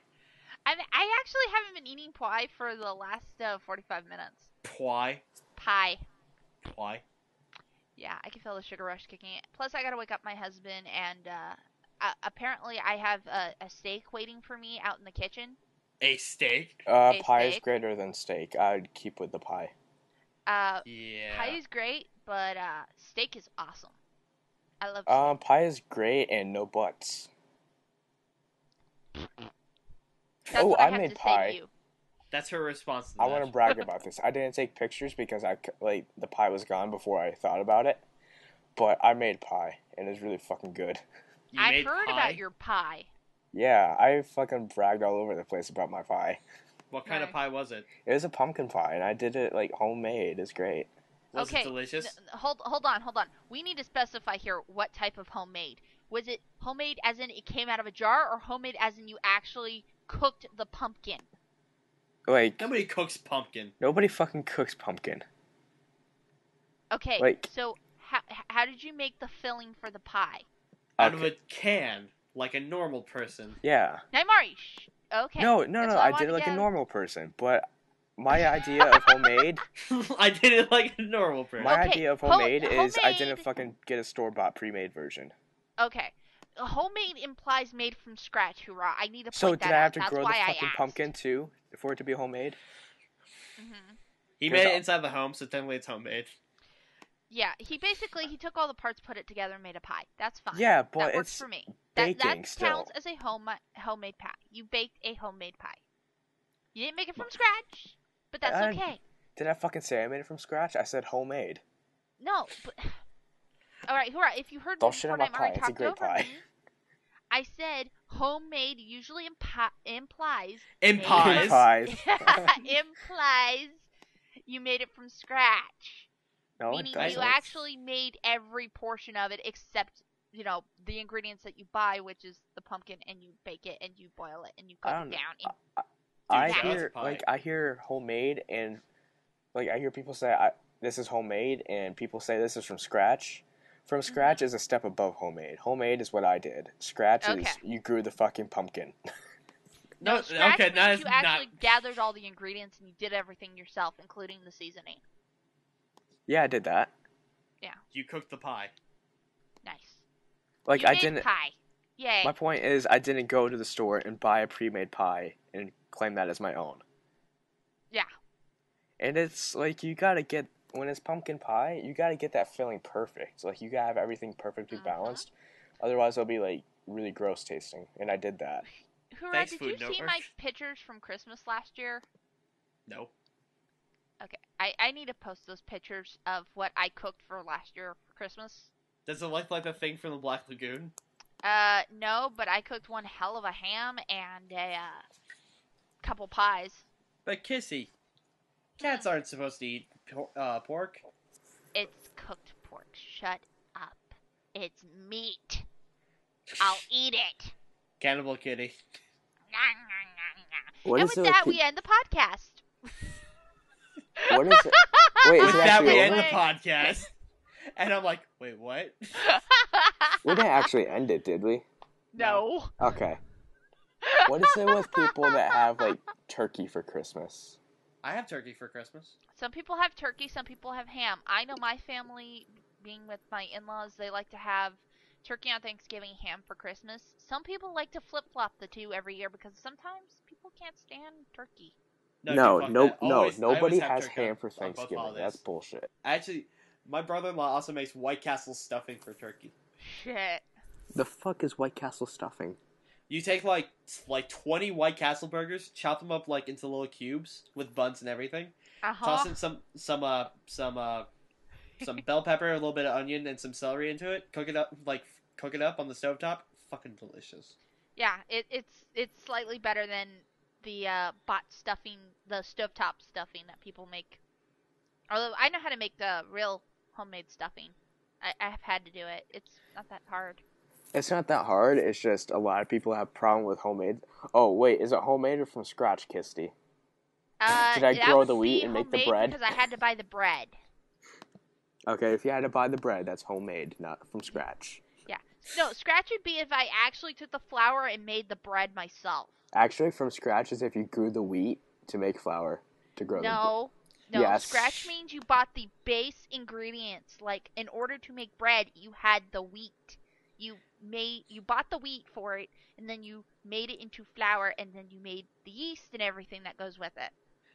D: I actually haven't been eating pie for the last 45 minutes.
B: Pie?
D: Pie.
B: Pie?
D: Yeah, I can feel the sugar rush kicking in. Plus, I gotta wake up my husband, and apparently I have a steak waiting for me out in the kitchen.
B: A steak?
C: Pie is
D: steak.
C: greater than steak. I'd keep with the pie.
B: Yeah.
D: Pie is great, but steak is awesome. I love steak.
C: Pie is great and no butts.
D: That's what
C: I
D: have
C: made
D: to
C: pie.
D: Say to you.
B: That's her response to
C: I
B: that.
C: want to brag about this. I didn't take pictures because the pie was gone before I thought about it. But I made pie, and it was really fucking good.
B: You
D: I've
B: made
D: heard
B: pie?
D: about your pie.
C: Yeah, I fucking bragged all over the place about my pie.
B: What kind of
D: Nice.
B: pie was it?
C: It was a pumpkin pie, and I did it like homemade. It's great.
B: Was
D: Okay,
B: it delicious?
D: Hold on. We need to specify here what type of homemade. Was it homemade as in it came out of a jar, or homemade as in you actually cooked the pumpkin?
C: Like,
B: Nobody cooks pumpkin.
C: nobody fucking cooks pumpkin.
D: Okay,
C: Like-
D: so how did you make the filling for the pie?
B: Out of
C: Okay.
B: a can, like a normal person.
C: Yeah.
D: Naimari, okay.
C: No,
D: that's what
C: I
D: wanted
C: did it
D: to
C: like a
D: get.
C: normal person. But my idea of homemade,
B: I did it like a normal person.
C: my
D: Okay,
C: idea of homemade is I
D: homemade-
C: didn't fucking get a store-bought pre-made version.
D: Okay. Homemade implies made from scratch, hoorah. I need to point
C: So
D: that
C: did I have
D: out.
C: to
D: That's
C: grow the
D: why I
C: fucking
D: asked.
C: pumpkin too for it to be homemade?
D: Mm-hmm.
B: He
C: Because
B: made it inside the home, so technically it's homemade.
D: Yeah, he took all the parts, put it together, and made a pie. That's fine.
C: Yeah,
D: that
C: but
D: works
C: it's
D: for me.
C: baking
D: That
C: still.
D: counts as a homemade pie. You baked a homemade pie. You didn't make it from scratch, but that's
C: I-
D: okay.
C: Did I fucking say I made it from scratch? I said homemade.
D: No, but all right, hoorah! If you heard me
C: Don't shit
D: before
C: on my
D: Night Mari
C: pie. It's a
D: talked
C: great
D: over
C: pie.
D: me, I said homemade usually implies
B: Impies.
C: Pies.
D: implies you made it from scratch.
C: No,
D: Meaning
C: it doesn't.
D: you actually made every portion of it except, the ingredients that you buy, which is the pumpkin, and you bake it, and you boil it, and you cook
C: I
D: it
C: don't know.
D: down.
C: I
B: Dude,
D: Yeah.
C: hear
B: pie.
C: I hear homemade, and I hear people say this is homemade, and people say this is from scratch. From scratch is a step above homemade. Homemade is what I did. Scratch is
D: Okay.
C: you grew the fucking pumpkin.
B: No,
D: scratch
B: okay,
D: means
B: that is
D: you actually
B: not.
D: gathered all the ingredients and you did everything yourself, including the seasoning.
C: Yeah, I did that.
B: You cooked the pie.
D: Nice.
C: Like
D: you
C: I
D: made
C: didn't.
D: pie. Yay.
C: My point is, I didn't go to the store and buy a pre-made pie and claim that as my own.
D: Yeah.
C: And it's like you gotta get when it's pumpkin pie, you gotta get that filling perfect. Like you gotta have everything perfectly balanced. Otherwise, it'll be like really gross tasting. And I did that.
D: Hoorah,
B: Thanks,
D: did you
B: Food
D: see
B: Network.
D: my pictures from Christmas last year?
B: No.
D: Okay. I need to post those pictures of what I cooked for last year for Christmas.
B: Does it look like the thing from the Black Lagoon?
D: No, but I cooked one hell of a ham and a couple pies.
B: But Kissy, cats aren't supposed to eat pork.
D: It's cooked pork. Shut up. It's meat. I'll eat it.
B: Cannibal Kitty.
C: What
D: And
C: is
D: with
C: it?
D: that, we end the podcast.
C: What is it? Wait,
B: With
C: is it
B: that,
C: actually
B: we
C: over?
B: end the podcast. And I'm like, wait, what?
C: We didn't actually end it, did we?
D: No.
C: Okay. What is it with people that have like turkey for Christmas?
B: I have turkey for Christmas.
D: Some people have turkey, some people have ham. I know my family, being with my in-laws, they like to have turkey on Thanksgiving, ham for Christmas. Some people like to flip-flop the two every year because sometimes people can't stand turkey.
C: No,
B: dude, fuck
C: no,
B: that. Always- I always
C: nobody
B: have
C: has
B: turkey
C: ham for
B: on both
C: Thanksgiving.
B: holidays.
C: That's bullshit.
B: Actually, my brother-in-law also makes White Castle stuffing for turkey.
D: Shit.
C: The fuck is White Castle stuffing?
B: You take like 20 White Castle burgers, chop them up like into little cubes with buns and everything. Toss in some bell pepper, a little bit of onion, and some celery into it. Cook it up on the stovetop. Fucking delicious.
D: Yeah, it's slightly better than the bot stuffing, the stovetop stuffing that people make. Although I know how to make the real homemade stuffing. I have had to do it. It's not that hard.
C: It's not that hard. It's just a lot of people have problem with homemade. Oh wait, is it homemade or from scratch, Kisty? Did I grow the wheat and make the bread?
D: Because I had to buy the bread.
C: Okay, if you had to buy the bread, that's homemade, not from scratch.
D: Yeah. No, scratch would be if I actually took the flour and made the bread myself.
C: Actually, from scratch is if you grew the wheat to make flour to grow the bread.
D: No,
C: Yes.
D: scratch means you bought the base ingredients. Like, in order to make bread, you had the wheat. You bought the wheat for it, and then you made it into flour, and then you made the yeast and everything that goes with it.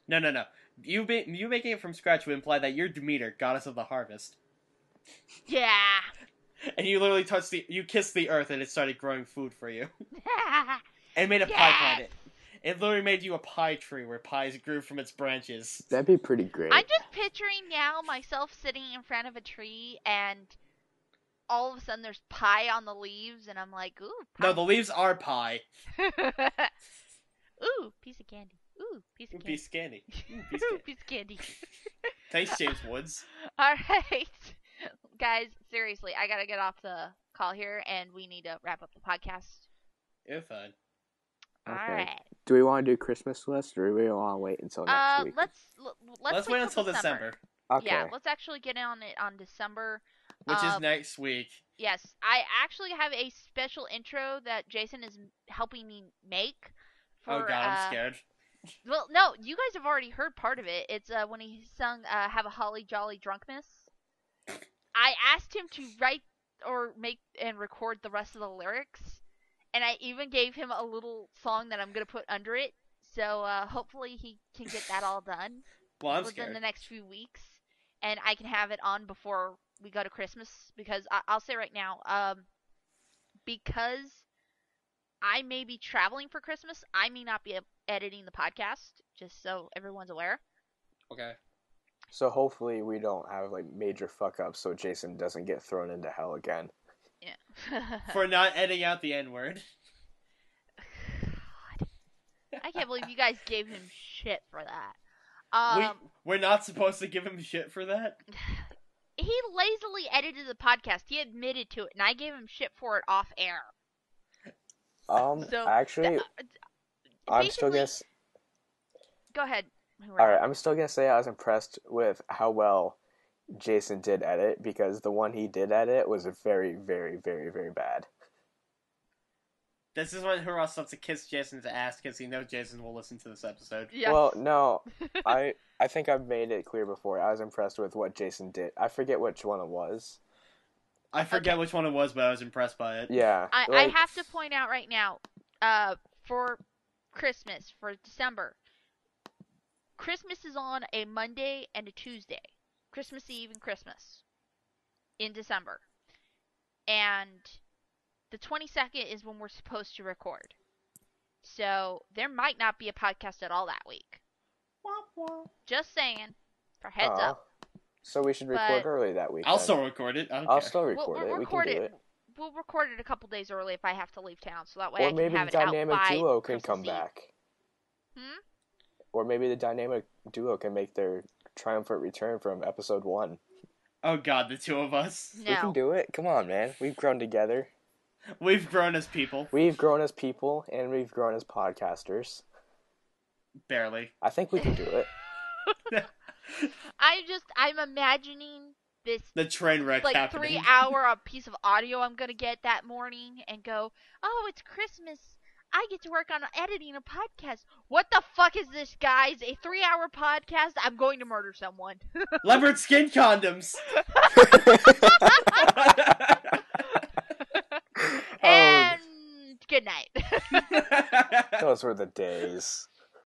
B: No. You making it from scratch would imply that you're Demeter, goddess of the harvest.
D: Yeah.
B: And you literally you kissed the earth and it started growing food for you. And made a pie planet. It literally made you a pie tree where pies grew from its branches.
C: That'd be pretty great.
D: I'm just picturing now myself sitting in front of a tree and all of a sudden there's pie on the leaves and I'm like, ooh, pie.
B: No, the leaves are pie.
D: Ooh, piece of candy. Ooh, piece of candy.
B: Piece of candy.
D: Ooh, piece of candy.
B: Thanks, James Woods.
D: Alright. Guys, seriously, I gotta get off the call here and we need to wrap up the podcast.
B: You're fine.
C: Okay.
D: Alright.
C: Do we want to do Christmas list, or do we want to wait until next week?
D: Let's
B: wait until December.
C: Okay.
D: Yeah, let's actually get on it on December.
B: Which is next week.
D: Yes, I actually have a special intro that Jason is helping me make.
B: Oh god, I'm scared.
D: Well, no, you guys have already heard part of it. It's when he sung Have a Holly Jolly Drunkmas. I asked him to write or make and record the rest of the lyrics. And I even gave him a little song that I'm going to put under it. So hopefully he can get that all done within the next few weeks. And I can have it on before we go to Christmas. Because I'll say right now, because I may be traveling for Christmas, I may not be editing the podcast. Just so everyone's aware.
B: Okay.
C: So hopefully we don't have like major fuck ups so Jason doesn't get thrown into hell again.
D: Yeah.
B: For not editing out the N-word.
D: God. I can't believe you guys gave him shit for that.
B: We're not supposed to give him shit for that?
D: He lazily edited the podcast. He admitted to it, and I gave him shit for it off air.
C: Actually, I'm still gonna...
D: Go ahead.
C: Alright, I'm still gonna say I was impressed with how well Jason did edit, because the one he did edit was very, very, very, very bad.
B: This is when Huros wants to kiss Jason's ass because he knows Jason will listen to this episode.
D: Yes.
C: Well, no, I think I've made it clear before. I was impressed with what Jason did. I forget which one it was.
B: I forget which one it was, but I was impressed by it.
C: Yeah.
D: I have to point out right now, for Christmas, for December, Christmas is on a Monday and a Tuesday. Christmas Eve and Christmas in December. And the 22nd is when we're supposed to record. So there might not be a podcast at all that week. Just saying. For heads up.
C: So we should record early that week.
B: I'll still record it.
C: I'll still record it. We can do it.
D: We'll record it a couple days early if I have to leave town. So that way
C: or
D: I can
C: maybe
D: have
C: the
D: it out
C: dynamic
D: by
C: duo can
D: Christmas
C: come
D: Eve.
C: back. Or maybe the dynamic duo can make their triumphant return from episode 1.
B: Oh god, the two of us.
D: No.
C: We can do it. Come on, man. We've grown together.
B: We've grown as people.
C: We've grown as people, and we've grown as podcasters.
B: Barely.
C: I think we can do it.
D: I'm imagining this
B: the train wreck
D: like
B: happening.
D: 3-hour piece of audio I'm gonna get that morning and go, oh, it's Christmas. I get to work on editing a podcast. What the fuck is this, guys? A 3-hour podcast? I'm going to murder someone.
B: Leopard skin condoms.
D: And good night.
C: Those were the days.